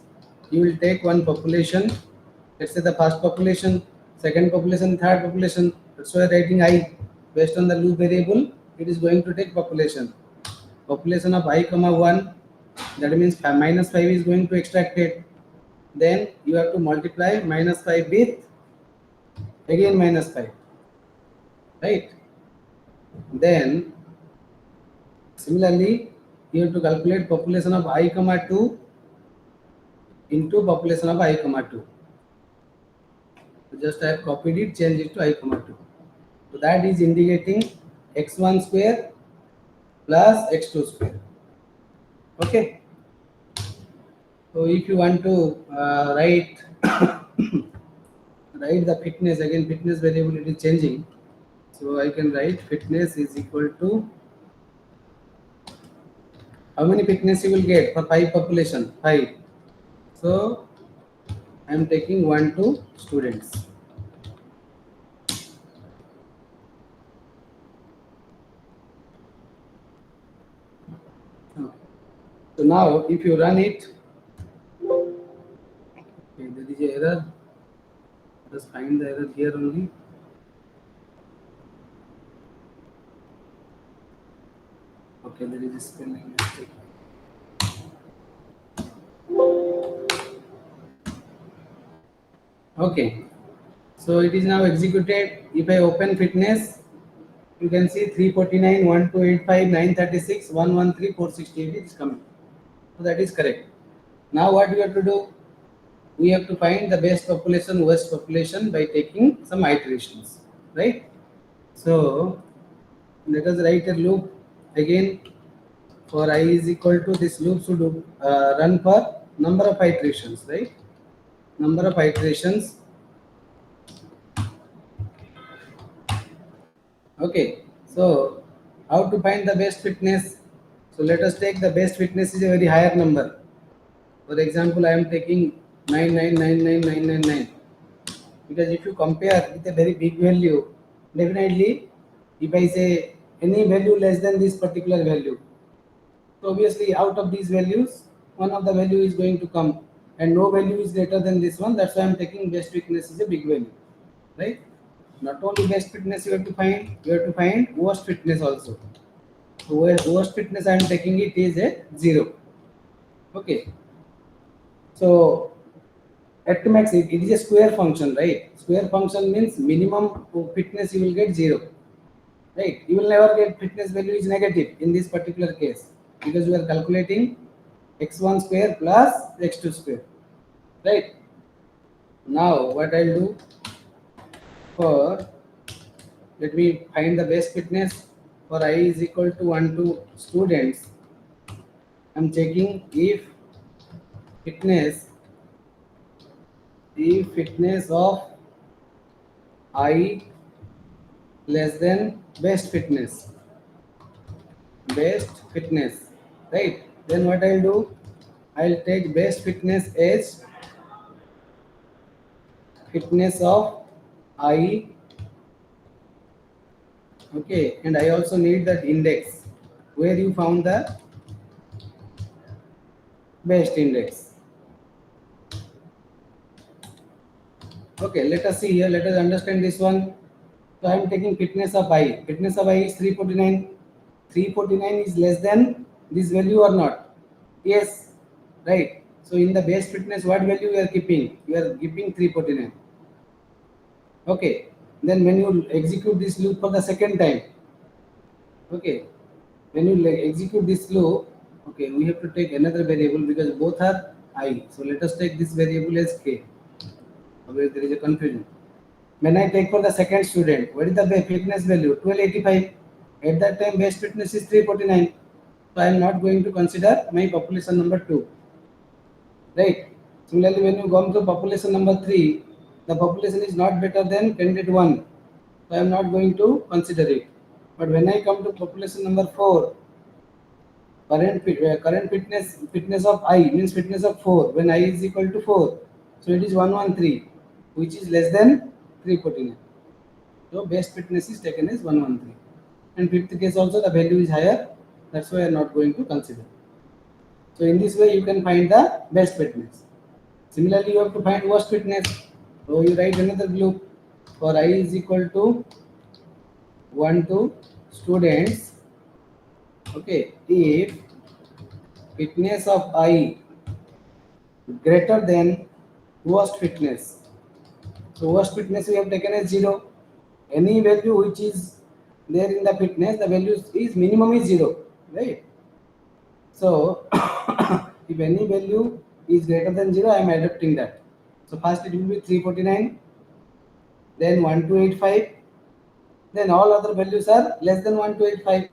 you will take one population, let's say the first population, second population, third population. That's why writing I, based on the loop variable, it is going to take population. Population of I comma 1, that means -5 is going to extract it. Then you have to multiply -5 with again -5, right? Then similarly, you have to calculate population of I comma 2 into population of I comma 2. So just I have copied it, changed it to I comma 2. So that is indicating x1 square plus x2 square. Okay. So if you want to write write the fitness, again fitness variable it is changing. So I can write fitness is equal to, how many fitness you will get for 5 population? 5. So I am taking 1 to students. So now if you run it, okay, there is an error. Just find the error here only. Okay, there is a spelling mistake. Okay, so it is now executed. If I open fitness, you can see 349, 1285, 936, 113, 468 is coming. So that is correct. Now what we have to do? We have to find the best population, worst population by taking some iterations, right? So let us write a loop again. For I is equal to, this loop should run for number of iterations, right? Number of iterations. Okay, so how to find the best fitness? So let us take the best fitness is a very higher number. For example, I am taking 9999999, because if you compare with a very big value, definitely if I say any value less than this particular value, so obviously out of these values, one of the value is going to come, and no value is greater than this one. That's why I'm taking best fitness is a big value, right? Not only best fitness you have to find worst fitness also. So worst fitness I'm taking it is a 0. Okay. So at max it is a square function, right? Square function means minimum fitness you will get 0, right? You will never get fitness value is negative in this particular case, because you are calculating x1 square plus x2 square, right? Now what I'll do, for let me find the best fitness for I is equal to 1 to students. I'm checking fitness if fitness of I less than best fitness, right? Then what I'll do, I'll take best fitness as fitness of I. Okay, and I also need that index where you found the best index. Okay, let us see here, let us understand this one. So I am taking fitness of I. Fitness of I is 349. 349 is less than this value or not? Yes, right. So in the base fitness, what value you are keeping? You are keeping 349. Okay. Then when you execute this loop for the second time, okay, when you execute this loop, okay, we have to take another variable because both are I. So let us take this variable as k. Otherwise there is a confusion. When I take for the second student, what is the fitness value? 1285. At that time, base fitness is 349. So I am not going to consider my population number 2. Right? Similarly, when you come to population number 3, the population is not better than candidate 1. So I am not going to consider it. But when I come to population number 4, current fitness of I means fitness of 4 when I is equal to 4. So it is 113, which is less than 349. So best fitness is taken as 113. And fifth case also the value is higher. That's why I am not going to consider. So in this way you can find the best fitness. Similarly, you have to find worst fitness. So you write another loop for I is equal to 1 to students. Okay, if fitness of I greater than worst fitness. So worst fitness we have taken as 0. Any value which is there in the fitness, the value is minimum is 0, right? So if any value is greater than 0, I am adapting that. So first it will be 349, then 1285, then all other values are less than 1285.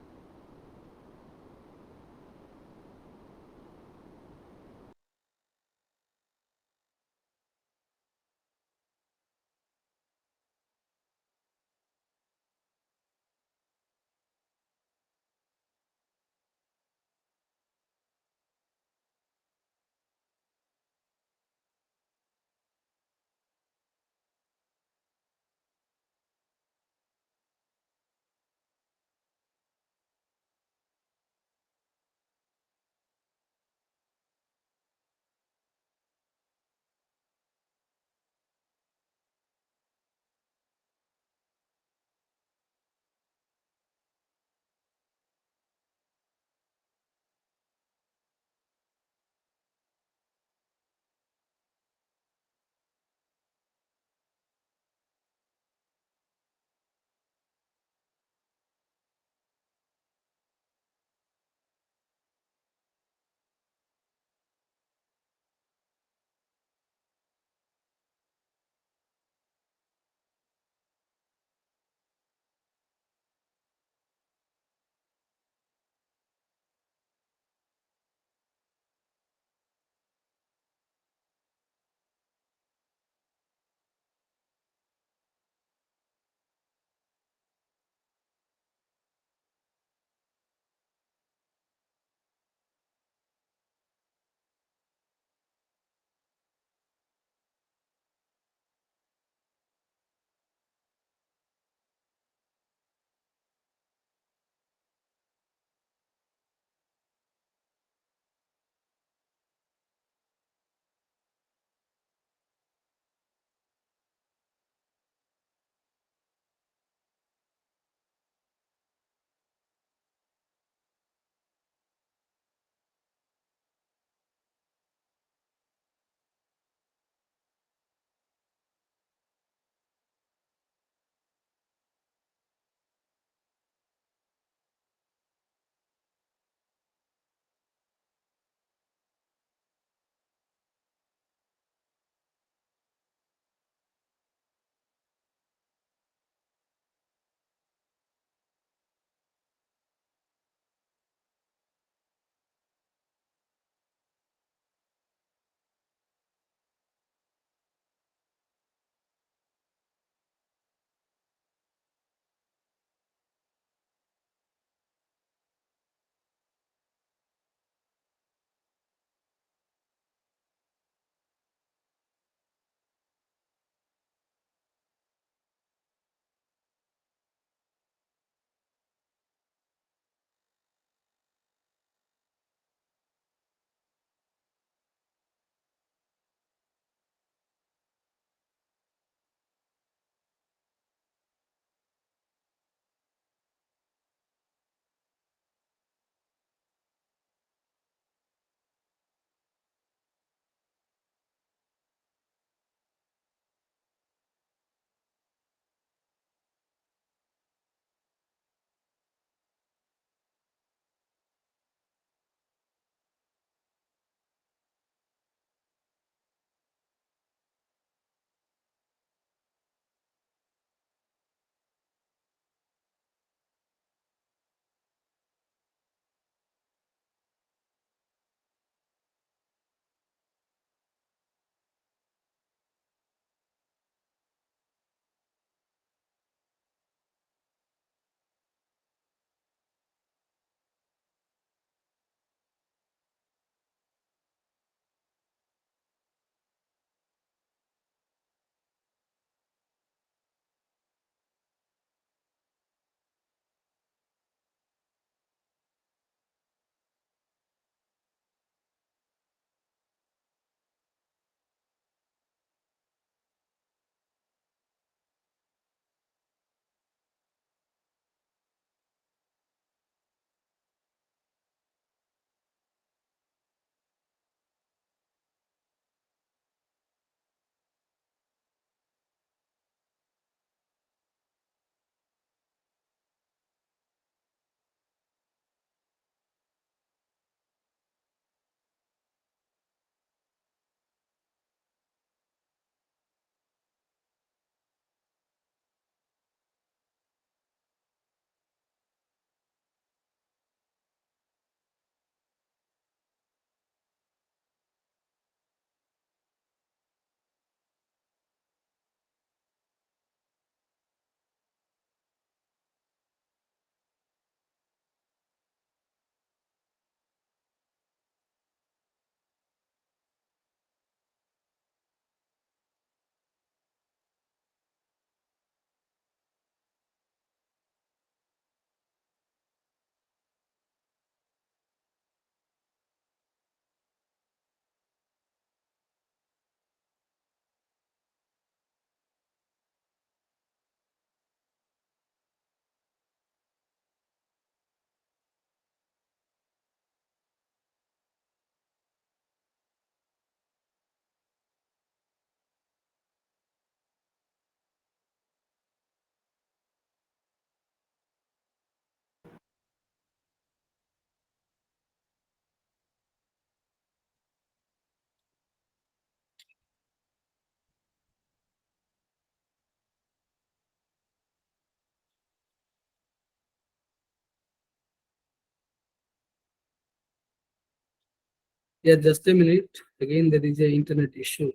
Yeah, just a minute. Again, there is a internet issue.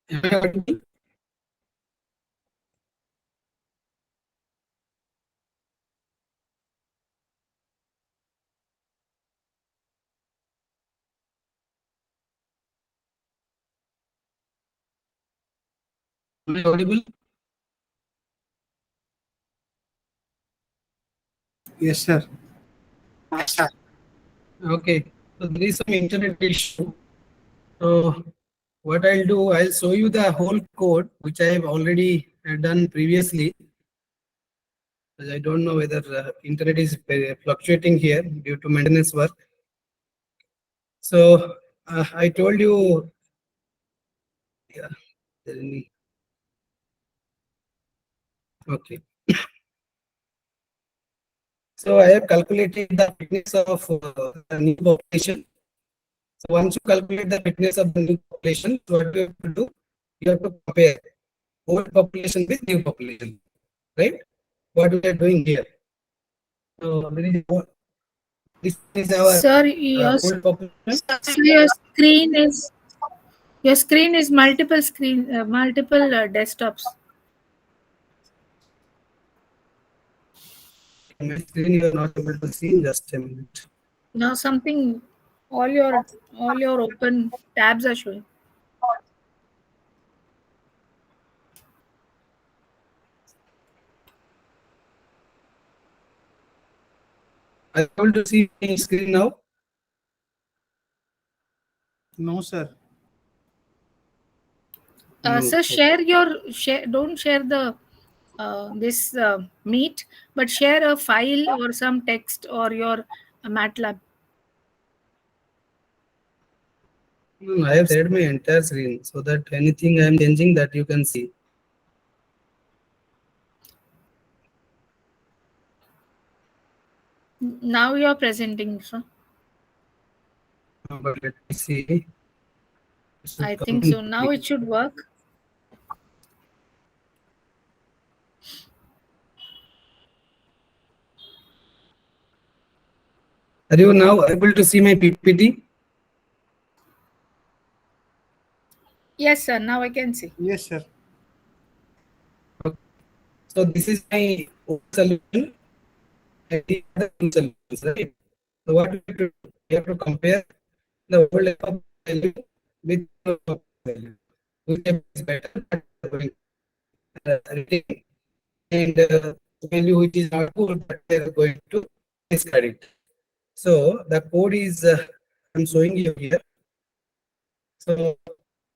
Am I audible? Am I audible? Yes, sir. Okay. So there is some internet issue. So what I'll do, I'll show you the whole code which I have already done previously. But I don't know whether internet is fluctuating here due to maintenance work. So I told you, yeah, there any- okay. So I have calculated the fitness of the new population. So once you calculate the fitness of the new population, so what you have to do, you have to compare old population with new population, right? What we are doing here. So this is our Sir, your, old population. so your screen is multiple multiple desktops. My screen you are not able to see. Just a minute. Now something, all your open tabs are showing. Are you able to see my screen now? No, sir. No. So share. Don't share the this meet, but share a file or some text or your MATLAB. No, I have shared my entire screen so that anything I am changing that you can see. Now you are presenting, sir. But let me see. It should I come think in so. Now screen. it should work. Are you now able to see my PPT? Yes, sir. Now I can see. Yes, sir. So this is my old solution and these are the new solutions, right? So what we have to do? We have to compare the old f value with the new value. Whichever is better, that we are going to retain. And the value which is not good, that we are going to discard it. So the code is I'm showing you here. So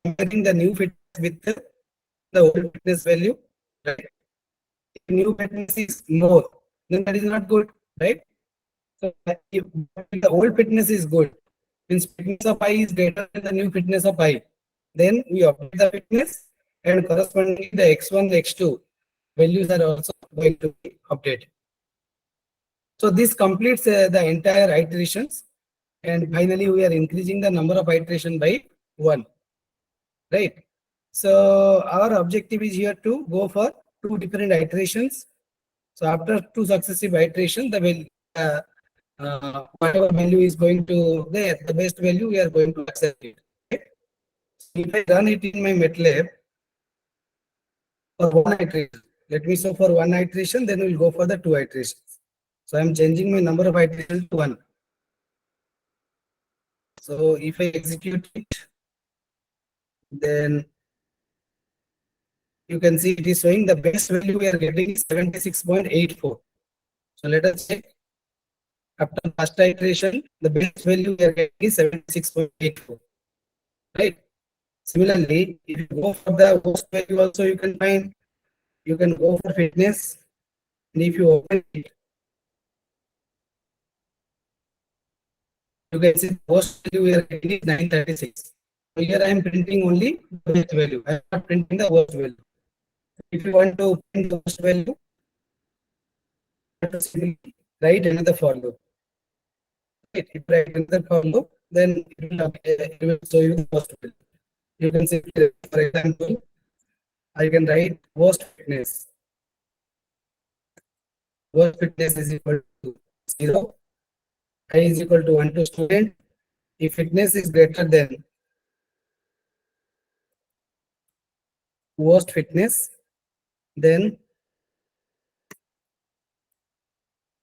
comparing the new fitness with the old fitness value, right? If new fitness is more, then that is not good, right? So if the old fitness is good, means fitness of I is greater than the new fitness of I, then we update the fitness and correspondingly the x1, x2 values are also going to be updated. So this completes the entire iterations, and finally we are increasing the number of iteration by 1, right? So our objective is here to go for 2 different iterations. So after 2 successive iterations, whatever value is going to there, the best value we are going to accept it. Right? So if I run it in my MATLAB for 1 iteration, let me show for 1 iteration, then we'll go for the 2 iterations. So I'm changing my number of iterations to 1. So if I execute it, then you can see it is showing the best value we are getting is 76.84. So let us check. After first iteration, the best value we are getting is 76.84. Right? Similarly, if you go for the worst value also you can find, you can go for fitness, and if you open it, you can see the worst value we are getting is 936. So here I am printing only the best value. I am not printing the worst value. If you want to print the worst value, you have to simply write another for loop. Right? If you write another for loop, then it will show you the worst value. You can simply, for example, I can write worst fitness. Worst fitness is equal to 0. I is equal to 1 to student. If fitness is greater than worst fitness, then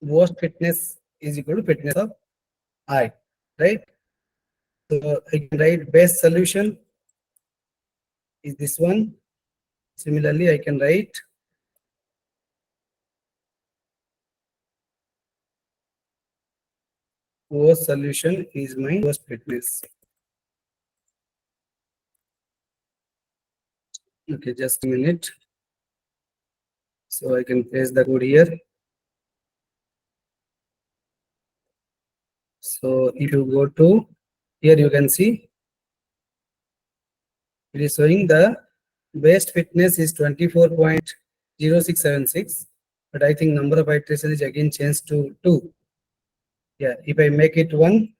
worst fitness is equal to fitness of I, right? So I can write best solution is this one. Similarly, I can write worst solution is my worst fitness. Okay, just a minute. So I can paste the code here. So if you go to here, you can see it is showing the best fitness is 24.0676, but I think number of iterations is again changed to 2. Yeah, if I make it 1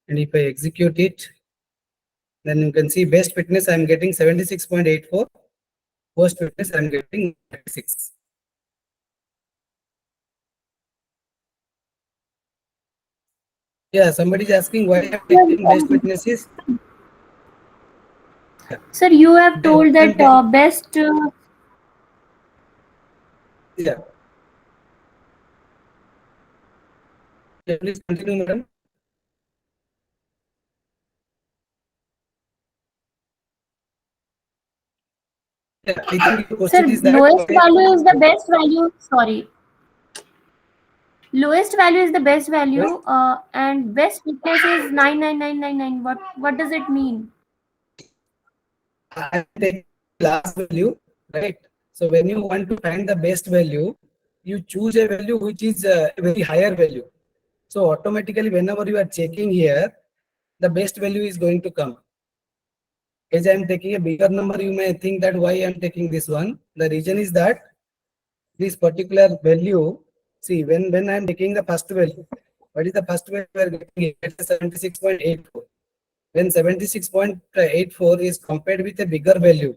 and if I execute it, then you can see best fitness I am getting 76.84, worst fitness I am getting 96. Yeah, somebody is asking why I am taking best fitnesses. Yeah. Sir, you have Then told I am that taking, best. yeah. Yeah, please continue, madam. Yeah, I think your Sir, question is that lowest value is the best value. Sorry. Lowest value is the best yes, value, and best fitness is 99999. What does it mean? I am taking last value, right? So when you want to find the best value, you choose a value which is a very higher value. So automatically, whenever you are checking here, the best value is going to come. As I am taking a bigger number, you may think that why I am taking this one. The reason is that this particular value, see, when I am taking the first value, what is the first value we are getting? It's 76.84. When 76.84 is compared with a bigger value,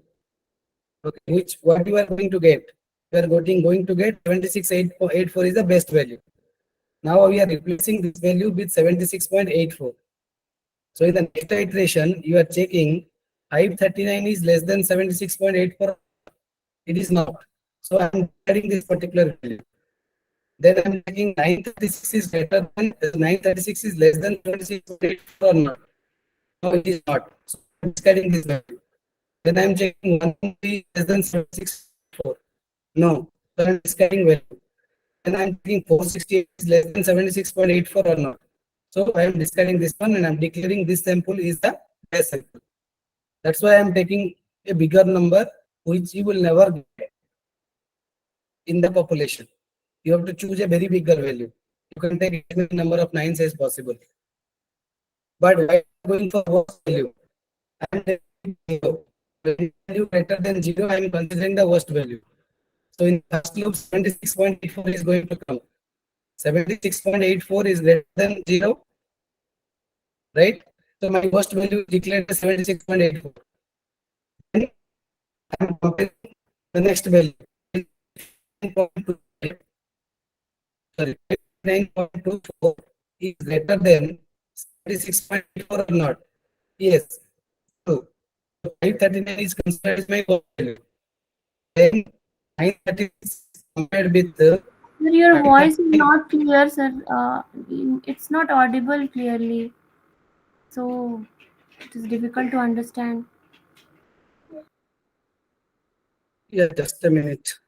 okay, which what you are going to get? You are going to get 76.84 is the best value. Now we are replacing this value with 76.84. So in the next iteration, you are checking 539 is less than 76.84. It is not. So I am declaring this particular value. Then I am checking 936 is greater than 936 is less than 76.84 or not. No, it is not. So I am discarding this value. Then I am checking 1 less than 76.4. No. So I am discarding value. Then I am checking 468 is less than 76.84 or not. So I am discarding this one and I am declaring this sample is the best sample. That's why I am taking a bigger number which you will never get in the population. You have to choose a very bigger value. You can take as many number of nines as possible. But why going for worst value? I am taking 0. When value greater than 0, I am considering the worst value. So in first loop, 76.84 is going to come. 76.84 is greater than 0, right? So my worst value is declared as 76.84. Then I am comparing the next value. 9.25, sorry, 9.24 is greater than 76.84 or not? Yes, true. So 539 is considered as my worst value. Then 936 compared with Sir, your voice is 539. not clear, sir. It's not audible clearly, so it is difficult to understand. Yeah, just a minute.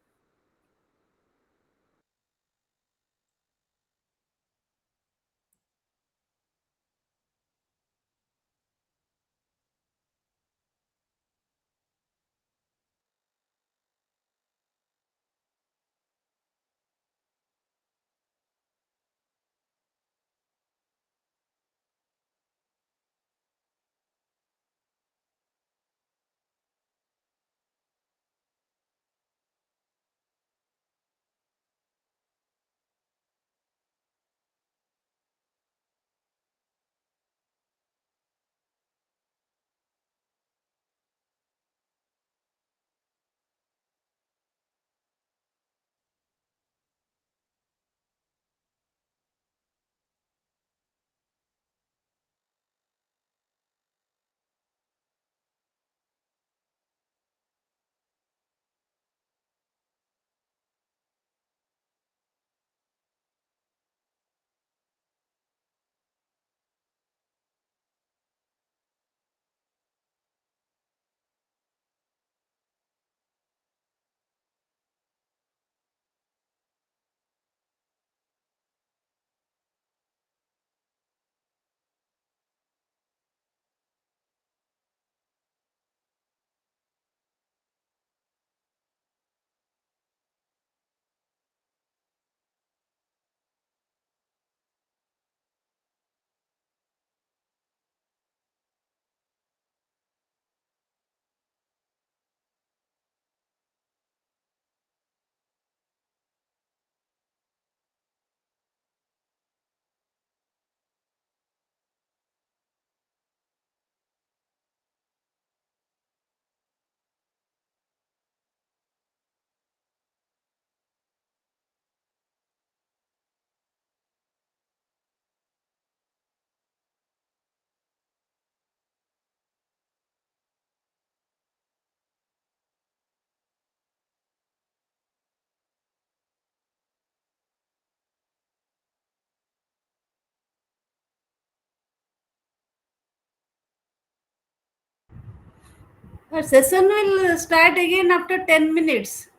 Session will start again after 10 minutes.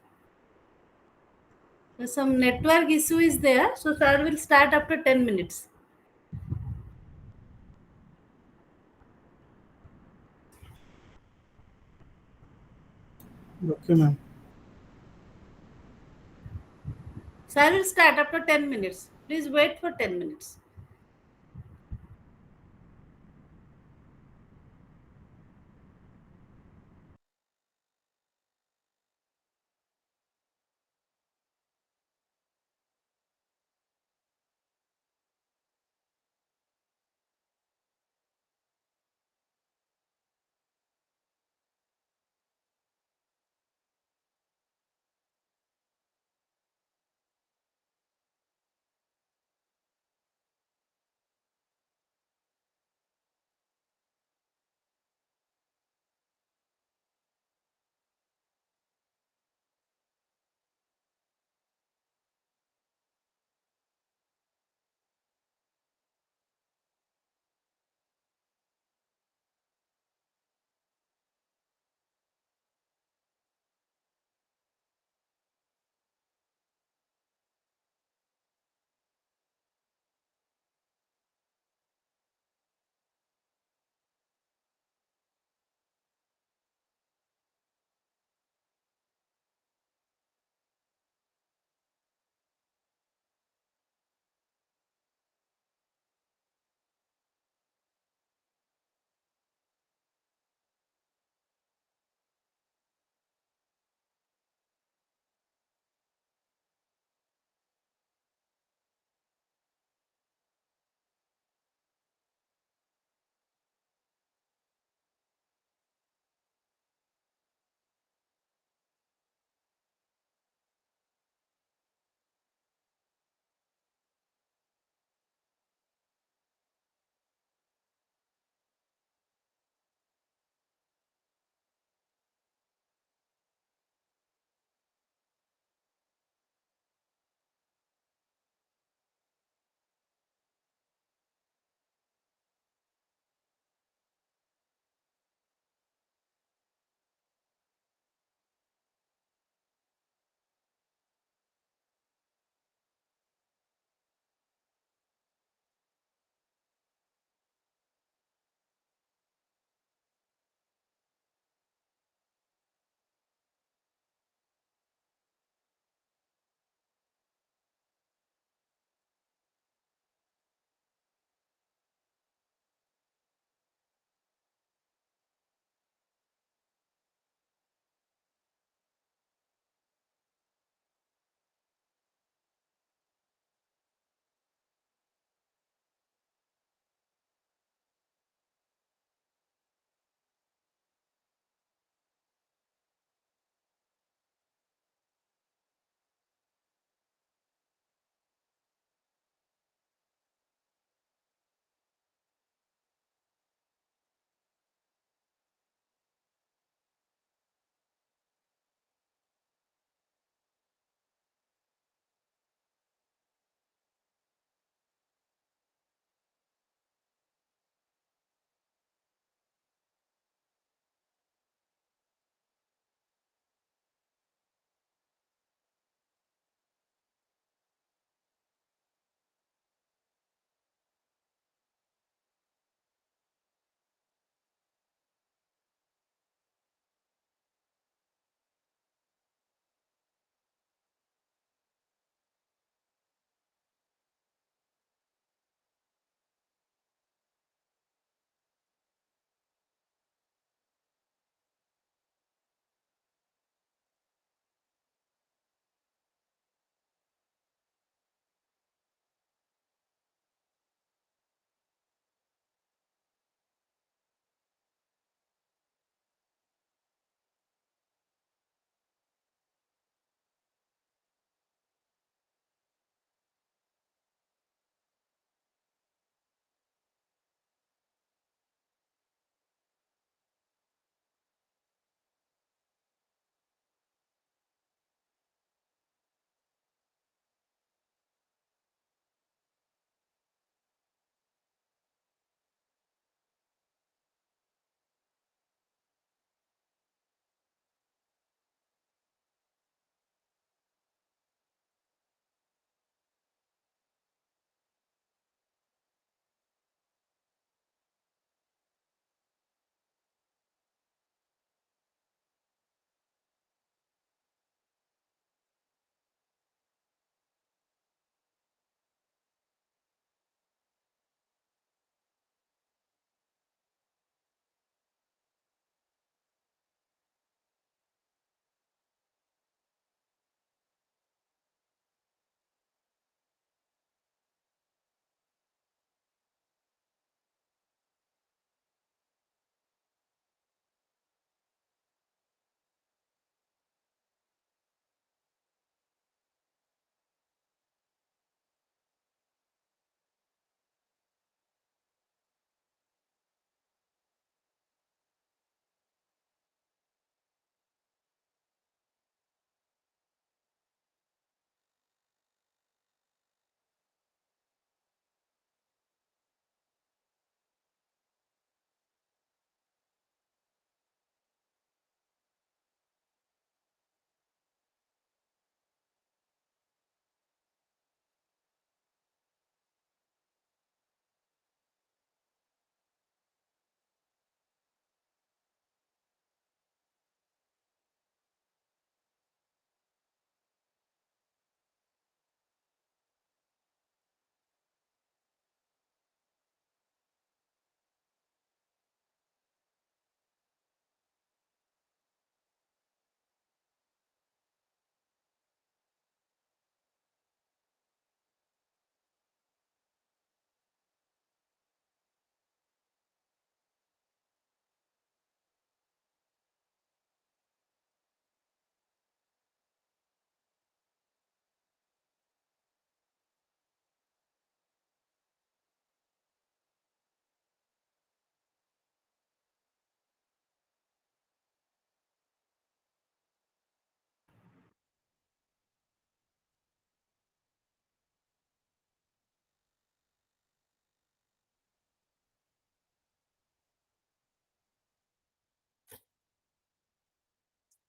Some network issue is there, so sir will start after 10 minutes. Okay, ma'am. Sir will start after 10 minutes. Please wait for 10 minutes.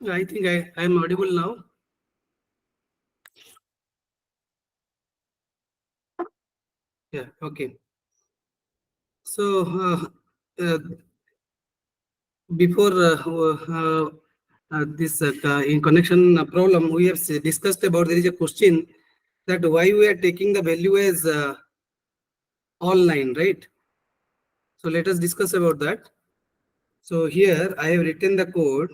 I think I am audible now. Yeah, okay. So before this in connection problem, we have discussed about there is a question that why we are taking the value as all 9, right? So let us discuss about that. So here I have written the code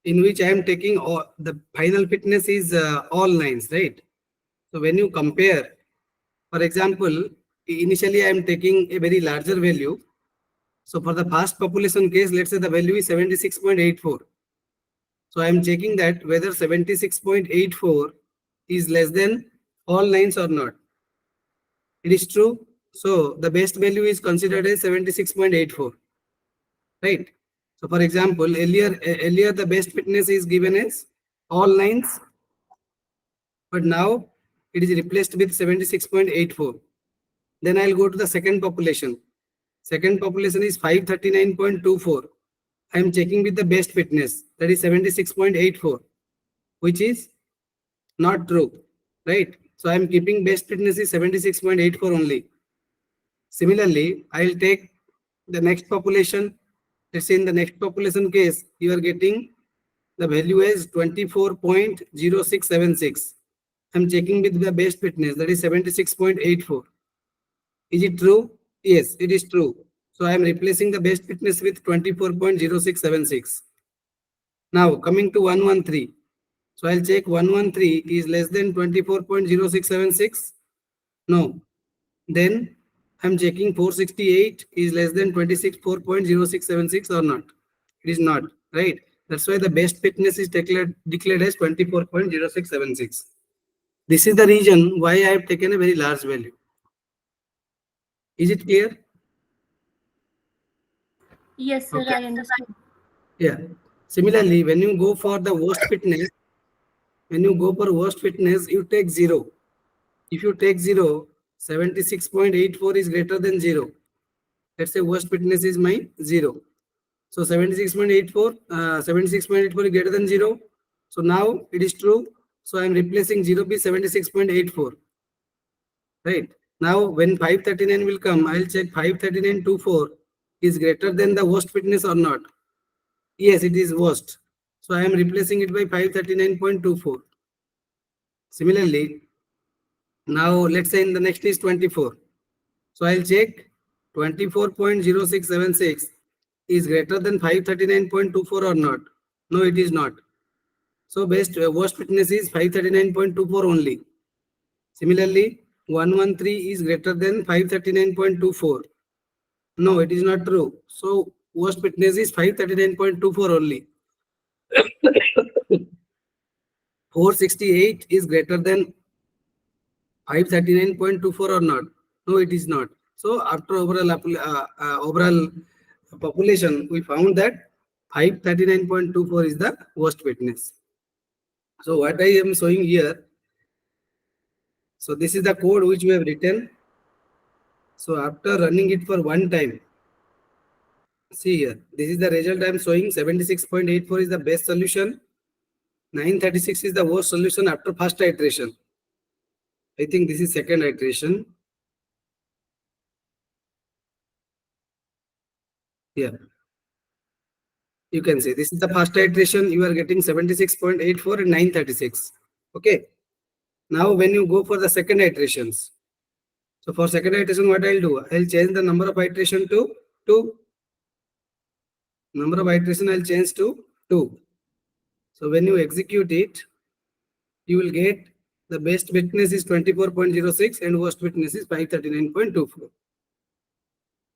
in which I am taking all the final fitness is all 9s, right? So when you compare, for example, initially I am taking a very larger value. So for the fast population case, let's say the value is 76.84. So I am checking that whether 76.84 is less than all 9s or not. It is true. So the best value is considered as 76.84, right? So for example, earlier the best fitness is given as all 9s, but now it is replaced with 76.84. Then I'll go to the second population. Second population is 539.24. I am checking with the best fitness, that is 76.84, which is not true, right? So I am keeping best fitness is 76.84 only. Similarly, I'll take the next population. Let's say in the next population case, you are getting the value as 24.0676. I'm checking with the best fitness, that is 76.84. Is it true? Yes, it is true. So I am replacing the best fitness with 24.0676. Now coming to 113. So I'll check 113 is less than 24.0676. No. Then I'm checking 468 is less than 24.0676 or not. It is not, right? That's why the best fitness is declared as 24.0676. This is the reason why I have taken a very large value. Is it clear? Yes, sir, Okay. I understood. Yeah. Similarly, when you go for the worst fitness, you take 0. If you take 0, 76.84 is greater than 0. Let's say worst fitness is my 0. So 76.84, 76.84 is greater than 0. So now it is true. So I am replacing 0 with 76.84. Right. Now when 539 will come, I'll check 539.24 is greater than the worst fitness or not. Yes, it is worst. So I am replacing it by 539.24. Similarly, now let's say in the next is 24. So I'll check 24.0676 is greater than 539.24 or not. No, it is not. So worst fitness is 539.24 only. Similarly, 113 is greater than 539.24. No, it is not true. So worst fitness is 539.24 only. 468 is greater than 539.24 or not? No, it is not. So after overall population, we found that 539.24 is the worst fitness. So what I am showing here, so this is the code which we have written. So after running it for one time, see here, this is the result I am showing. 76.84 is the best solution. 936 is the worst solution after first iteration. I think this is second iteration. Yeah. You can say this is the first iteration. You are getting 76.84 and 936. Okay. Now when you go for the second iterations. So for second iteration, what I'll do? I'll change the number of iteration to 2. Number of iteration I'll change to 2. So when you execute it, you will get the best fitness is 24.06 and worst fitness is 539.24.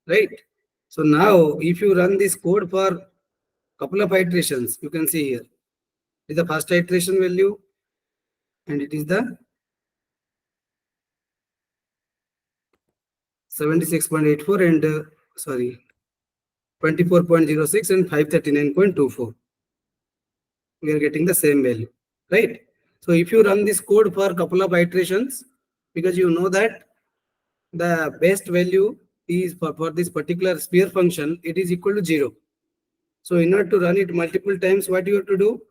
Right? So now if you run this code for couple of iterations, you can see here. Is the first iteration value and it is the 76.84 and sorry 24.06 and 539.24. We are getting the same value, right? So if you run this code for a couple of iterations, because you know that the best value is for this particular sphere function, it is equal to 0. So in order to run it multiple times, what you have to do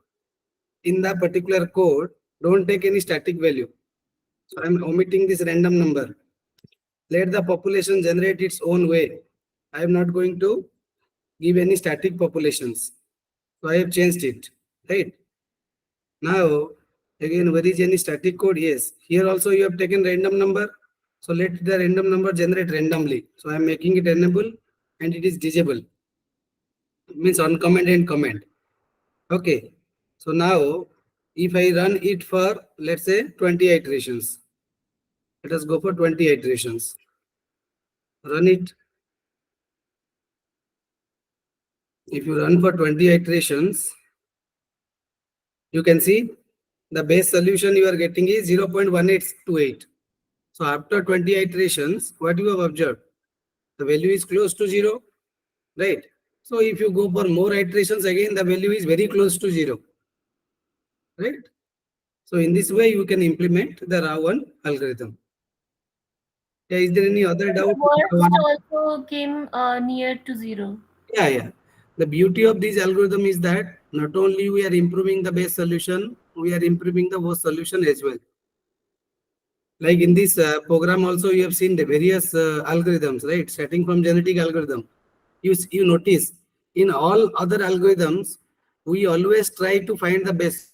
in the particular code, don't take any static value. So I'm omitting this random number. Let the population generate its own way. I am not going to give any static populations. So I have changed it, right? Now, again, where is any static code? Yes. Here also you have taken random number. So let the random number generate randomly. So I am making it enable and it is disable. It means uncomment and comment. Okay. So now, if I run it for, let's say, 20 iterations. Let us go for 20 iterations. Run it. If you run for 20 iterations, you can see the base solution you are getting is 0.1828. So after 20 iterations, what you have observed? The value is close to 0, right? So if you go for more iterations, again, the value is very close to 0, right? So in this way, you can implement the Rao algorithm. Yeah, is there any other doubt? Worst also came near to 0. Yeah. The beauty of this algorithm is that not only we are improving the base solution, we are improving the worst solution as well. Like in this program also, you have seen the various algorithms, right? Starting from genetic algorithm. You notice in all other algorithms, we always try to find the best.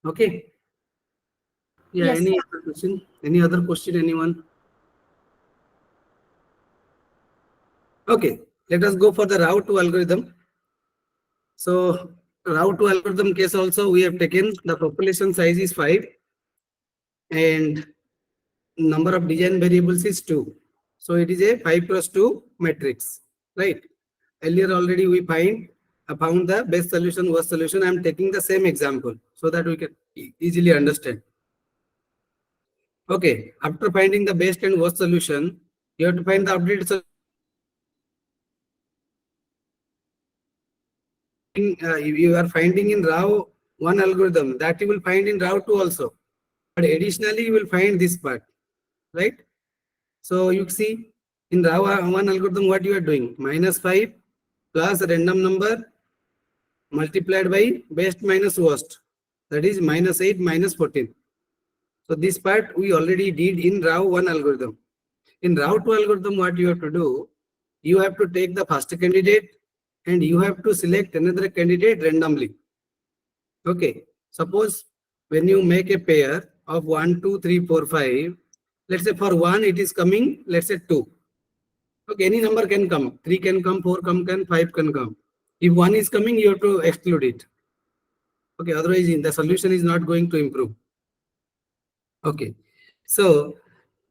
Okay. Yeah, Yes, any sir. other question? Any other question, anyone? Okay, let us go for the route to algorithm. So route to algorithm case also, we have taken the population size is 5 and number of design variables is 2. So it is a 5 plus 2 matrix, right? Earlier already we found the best solution, worst solution. I am taking the same example so that we can easily understand. Okay, after finding the best and worst solution, you have to find the updated solution. You are finding in Rao 1 algorithm that you will find in Rao 2 also. But additionally, you will find this part, right? So you see in Rao 1 algorithm, what you are doing? -5 plus random number multiplied by best minus worst. That is -8 minus 14. So this part we already did in Rao 1 algorithm. In Rao 2 algorithm, what you have to do? You have to take the first candidate and you have to select another candidate randomly. Okay. Suppose when you make a pair of 1, 2, 3, 4, 5, let's say for 1 it is coming, let's say 2. Okay, any number can come. 3 can come, 4 can, 5 can come. If 1 is coming, you have to exclude it. Okay, otherwise the solution is not going to improve. Okay, so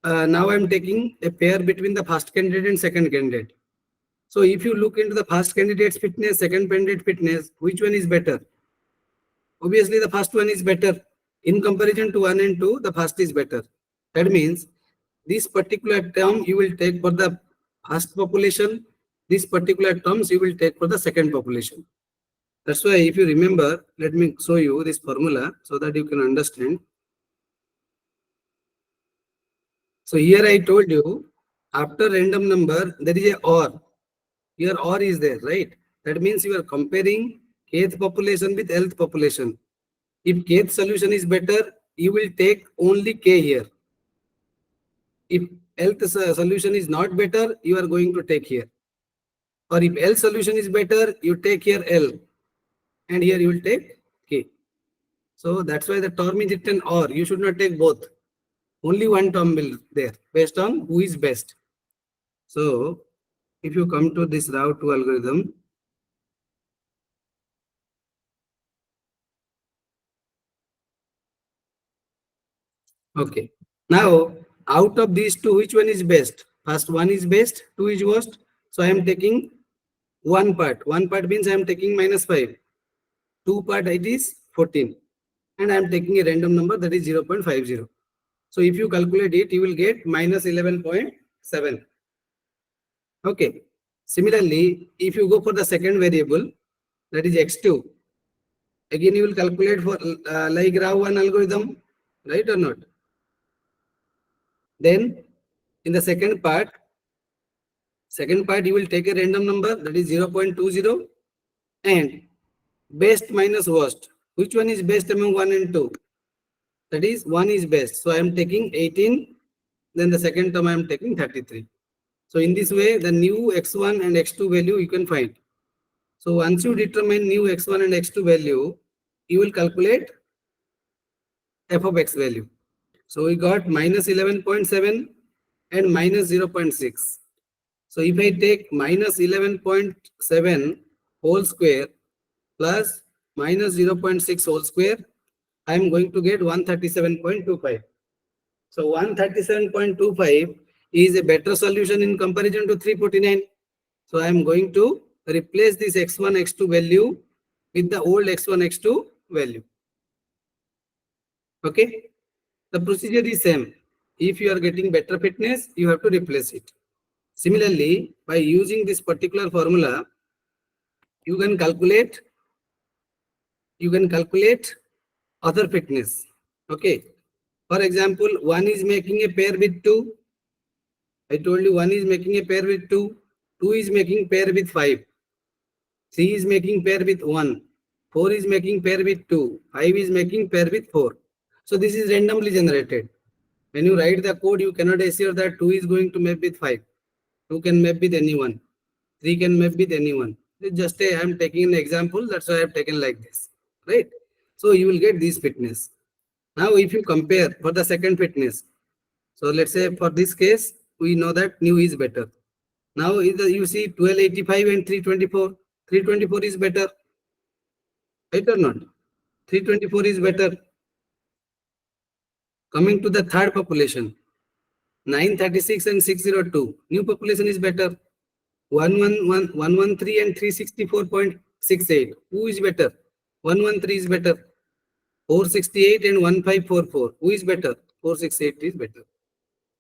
now I'm taking a pair between the first candidate and second candidate. So if you look into the first candidate's fitness, second candidate fitness, which one is better? Obviously, the first one is better. In comparison to 1 and 2, the first is better. That means this particular term you will take for the first population, this particular terms you will take for the second population. That's why if you remember, let me show you this formula so that you can understand. So here I told you, after random number, there is a OR. Here OR is there, right? That means you are comparing kth population with health population. If kth solution is better, you will take only k here. If health solution is not better, you are going to take here. Or if L solution is better, you take here L. And here you will take K. So that's why the term is written or. You should not take both. Only one term will there based on who is best. So if you come to this Rao 2 algorithm, okay. Now out of these two, which one is best? First one is best, 2 is worst. So I am taking one part. One part means I am taking -5. 2 part it is 14. And I am taking a random number that is 0.50. So if you calculate it, you will get -11.7. Okay. Similarly, if you go for the second variable, that is x2, again you will calculate for like Rao 1 algorithm. right or not? Then in the second part you will take a random number, that is 0.20, and best minus worst. Which one is best among 1 and 2? That is 1 is best. So I am taking 18. Then the second term I am taking 33. So in this way, the new x1 and x2 value you can find. So once you determine new x1 and x2 value, you will calculate f of x value. So we got minus 11.7 and minus 0.6. So if I take minus 11.7 whole square plus minus 0.6 whole square, I am going to get 137.25. So 137.25 is a better solution in comparison to 349. So I am going to replace this x1, x2 value with the old x1, x2 value. Okay. The procedure is same. If you are getting better fitness, you have to replace it. Similarly, by using this particular formula, you can calculate other fitness. Okay. For example, 1 is making a pair with 2. I told you 1 is making a pair with 2. 2 is making pair with 5. 3 is making pair with 1. 4 is making pair with 2. 5 is making pair with 4. So this is randomly generated. When you write the code, you cannot assure that 2 is going to map with 5. 2 can map with anyone. 3 can map with anyone. It's just I am taking an example. That's why I have taken like this. Right? So you will get this fitness. Now if you compare for the second fitness. So let's say for this case, we know that new is better. Now either you see 1285 and 324. 324 is better. Right or not? 324 is better. Coming to the third population, 936 and 602. New population is better. 113 and 364.68. Who is better? 113 is better. 468 and 1544. Who is better? 468 is better.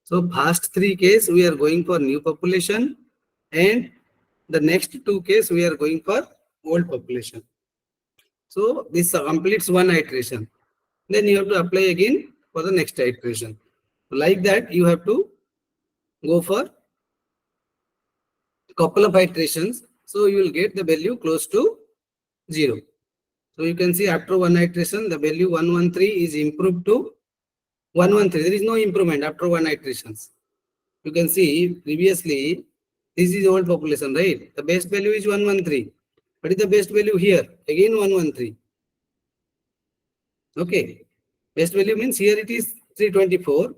So first three case we are going for new population, and the next two case we are going for old population. So this completes one iteration. Then you have to apply again for the next iteration. Like that, you have to go for couple of iterations. So you will get the value close to 0. So you can see after one iteration, the value 113 is improved to 113. There is no improvement after one iterations. You can see previously, this is old population, right? The best value is 113. What is the best value here? Again 113. Okay. Best value means here it is 324.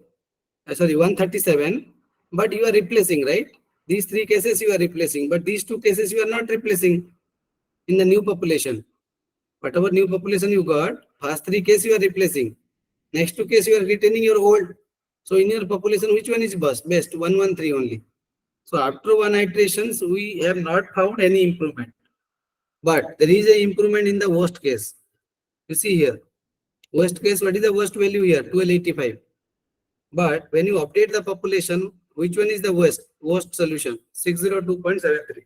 Sorry, 137. But you are replacing, right? These three cases you are replacing, but these two cases you are not replacing in the new population. Whatever new population you got, first three cases you are replacing. Next two cases you are retaining your old. So in your population, which one is best? Best 113 only. So after one iterations, we have not found any improvement. But there is a improvement in the worst case. You see here. Worst case, what is the worst value here? 1285. But when you update the population, which one is the worst? Worst solution, 602.73.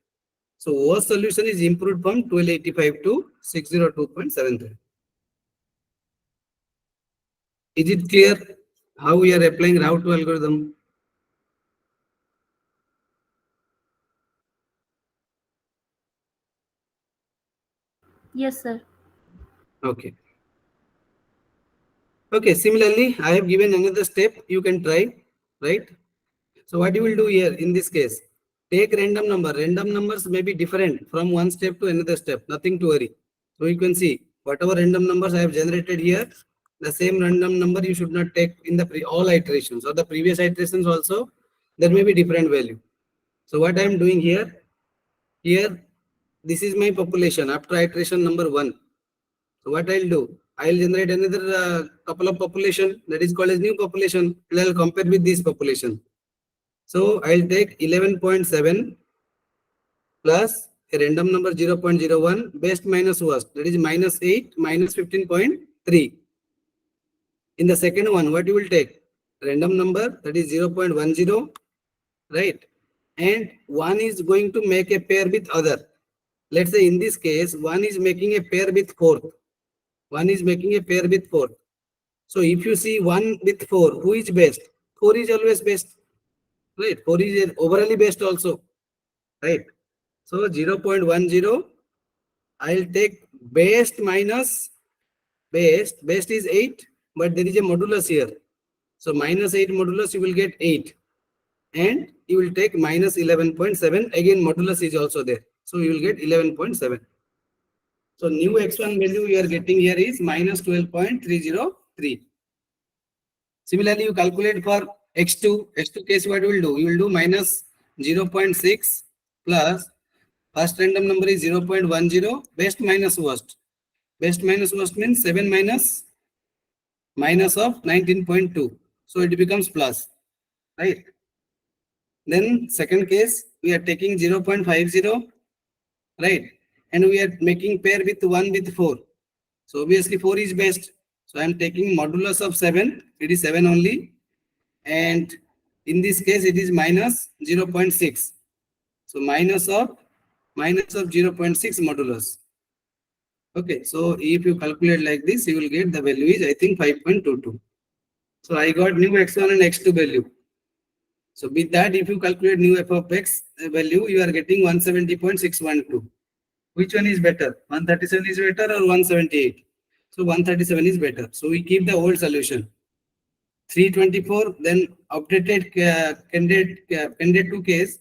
So worst solution is improved from 1285 to 602.73. Is it clear how we are applying Rao algorithm? Yes, sir. Okay. Okay, similarly, I have given another step you can try, right? So what you will do here in this case, take random number. Random numbers may be different from one step to another step, nothing to worry. So you can see whatever random numbers I have generated here, the same random number you should not take in the all iterations or the previous iterations also, there may be different value. So what I am doing here, this is my population after iteration number 1. So what I'll do, I'll generate another couple of population that is called as new population, and I'll compare with this population. So I'll take 11.7 plus a random number 0.01, best minus worst, that is minus 8, minus 15.3. In the second one, what you will take? Random number, that is 0.10, right? And one is going to make a pair with other. Let's say in this case, one is making a pair with fourth. One is making a pair with fourth. So if you see 1 with 4, who is best? 4 is always best. Right? 4 is overally best also. Right? So 0.10, I'll take best minus best. Best is 8, but there is a modulus here. So minus 8 modulus, you will get 8. And you will take minus 11.7. Again, modulus is also there. So you will get 11.7. So new x1 value you are getting here is minus 12.303. Similarly, you calculate for x2. X2 case, what you will do? You will do minus 0.6 plus first random number is 0.10, best minus worst. Best minus worst means 7 minus of 19.2. So it becomes plus, right? Then second case, we are taking 0.50, right? And we are making pair with 1 with 4. So obviously 4 is best. So I am taking modulus of 7. It is 7 only. And in this case, it is minus 0.6. So minus of 0.6 modulus. Okay, so if you calculate like this, you will get the value is, I think, 5.22. So I got new x1 and x2 value. So with that, if you calculate new f of x value, you are getting 170.612. Which one is better? 137 is better or 178? So 137 is better. So we keep the old solution. 324, then updated candidate 2 case.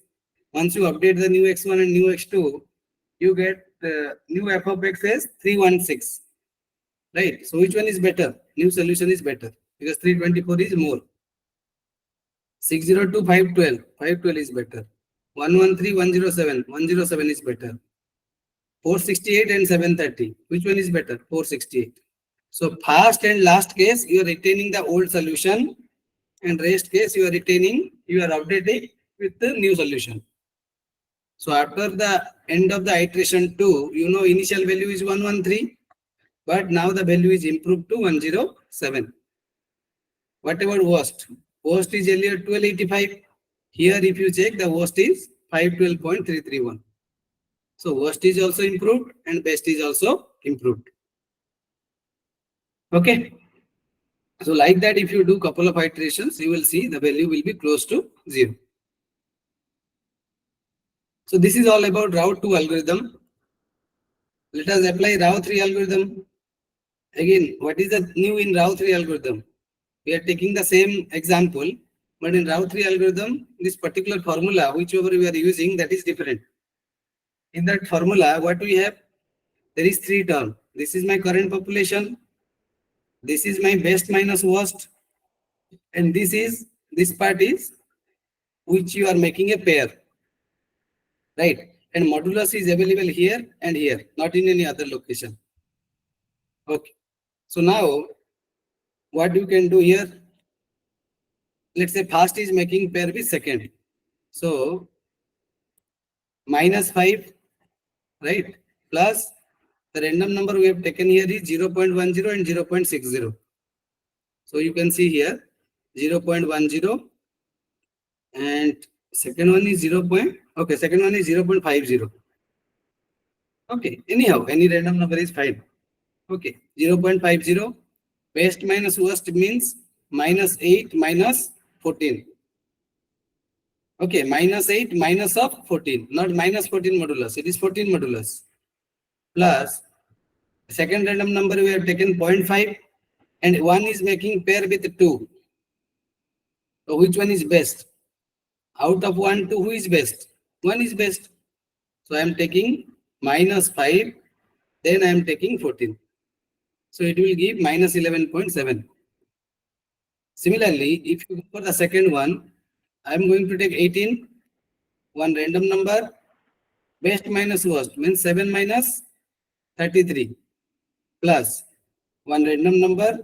Once you update the new x1 and new x2, you get new f of x as 316. Right? So which one is better? New solution is better because 324 is more. 602, 512. 512 is better. 113, 107. 107 is better. 468 and 730. Which one is better? 468. So first and last case, you are retaining the old solution, and rest case you are updating with the new solution. So after the end of the iteration 2, you know initial value is 113, but now the value is improved to 107. What about worst? Worst is earlier 1285. Here if you check, the worst is 512.331. So worst is also improved and best is also improved. Okay. So like that, if you do couple of iterations, you will see the value will be close to 0. So this is all about Rao 2 algorithm. Let us apply Rao 3 algorithm. Again, what is the new in Rao 3 algorithm? We are taking the same example, but in Rao 3 algorithm, this particular formula, whichever we are using, that is different. In that formula, what we have? There is 3 terms. This is my current population. This is my best minus worst. And this part is which you are making a pair. Right? And modulus is available here and here, not in any other location. Okay. So now, what you can do here? Let's say first is making pair with second. So, minus 5, right? Plus the random number we have taken here is 0.10 and 0.60. So you can see here 0.10 and second one is 0.50. Okay, anyhow, any random number is fine. Okay, 0.50. Best minus worst means minus 8 minus 14. Okay, minus 8 minus of 14, not minus 14 modulus. It is 14 modulus. Plus, second random number we have taken 0.5 and 1 is making pair with 2. So which one is best? Out of 1 to who is best? 1 is best. So I am taking minus 5, then I am taking 14. So it will give minus 11.7. Similarly, if you go for the second one, I am going to take 18, one random number, best minus worst means 7 minus 33 plus one random number,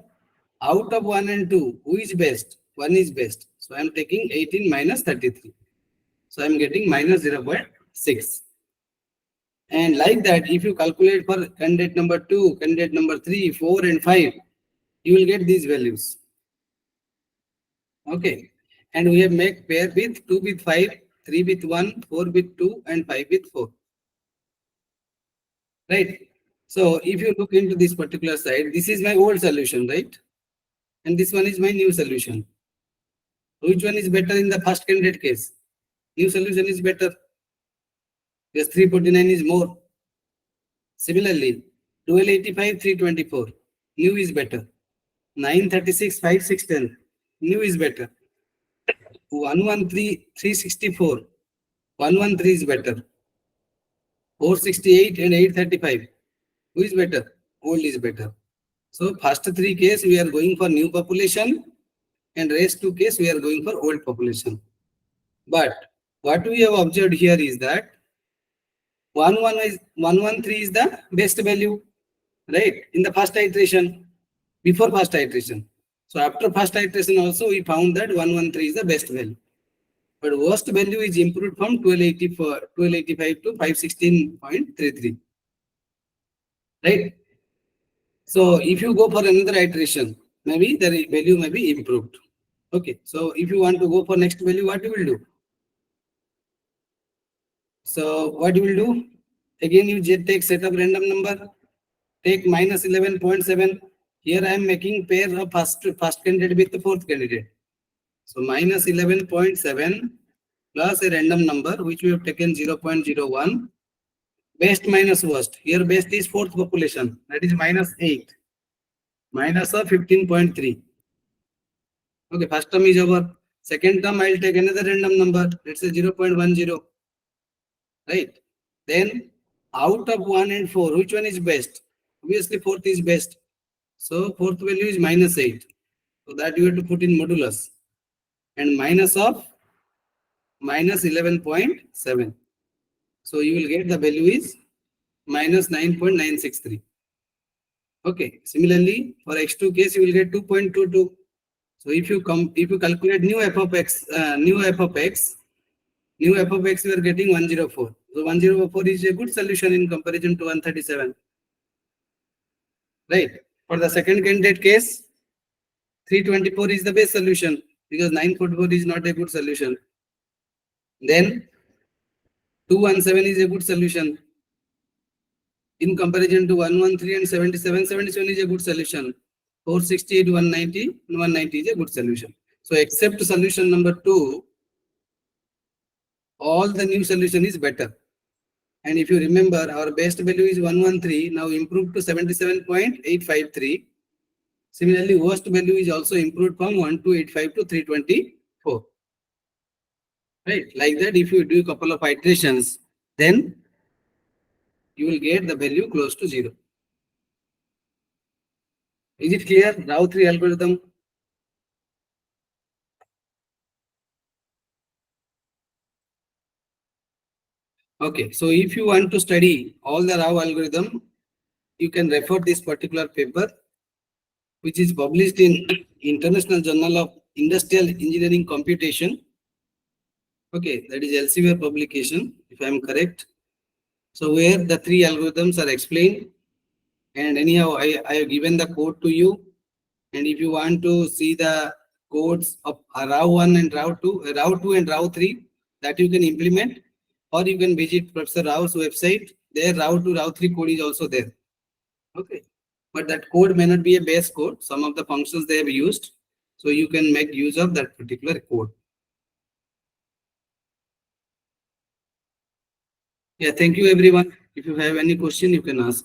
out of 1 and 2, who is best? 1 is best. So I am taking 18 minus 33. So I am getting minus 0.6. And like that, if you calculate for candidate number 2, candidate number 3, 4 and 5, you will get these values. Okay. And we have make pair with 2 with 5, 3 with 1, 4 with 2 and 5 with 4. Right. So if you look into this particular side, this is my old solution, right? and this one is my new solution. Which one is better in the first candidate case? New solution is better. Yes, 349 is more. Similarly, 1285, 324. New is better. 936, 5610. New is better. 113, 364. 113 is better. 468 and 835. Who is better? Old is better. So first three case we are going for new population, and rest two case we are going for old population. But what we have observed here is that 113 is the best value, right? In the first iteration, before first iteration. So after first iteration also we found that 113 is the best value. But worst value is improved from 1285 to 516.33. Right? So if you go for another iteration, maybe the value may be improved. Okay. So if you want to go for next value, what you will do? So what you will do? Again, you take set of random number, take minus 11.7. Here I am making pair of first candidate with the fourth candidate. So minus 11.7 plus a random number which we have taken 0.01. Best minus worst. Here best is fourth population, that is minus 8. Minus of 15.3. Okay, first term is over. Second term I will take another random number, let's say 0.10. Right? Then out of 1 and 4, which one is best? Obviously fourth is best. So fourth value is minus 8. So that you have to put in modulus. And minus of minus 11.7. So you will get the value is minus 9.963. Okay. Similarly, for x2 case, you will get 2.22. So if you calculate new f of x, new f of x, we are getting 104. So 104 is a good solution in comparison to 137. Right. For the second candidate case, 324 is the best solution because 944 is not a good solution. Then 217 is a good solution in comparison to 113 and 77. 77 is a good solution. 468, 190 is a good solution. So except solution number 2, all the new solution is better. And if you remember, our best value is 113, now improved to 77.853. Similarly, worst value is also improved from 1285 to 324. Right? Like that, if you do a couple of iterations, then you will get the value close to 0. Is it clear? Rao 3 algorithm. Okay, so if you want to study all the Rao algorithm, you can refer this particular paper, which is published in International Journal of Industrial Engineering Computation. Okay, that is Elsevier publication, if I am correct. So where the 3 algorithms are explained, and anyhow, I have given the code to you. And if you want to see the codes of Rao 1 and Rao 2, Rao 2 and Rao 3, that you can implement, or you can visit Professor Rao's website. There, Rao 2, Rao 3 code is also there. Okay, but that code may not be a base code. Some of the functions they have used, so you can make use of that particular code. Yeah, thank you everyone. If you have any question, you can ask.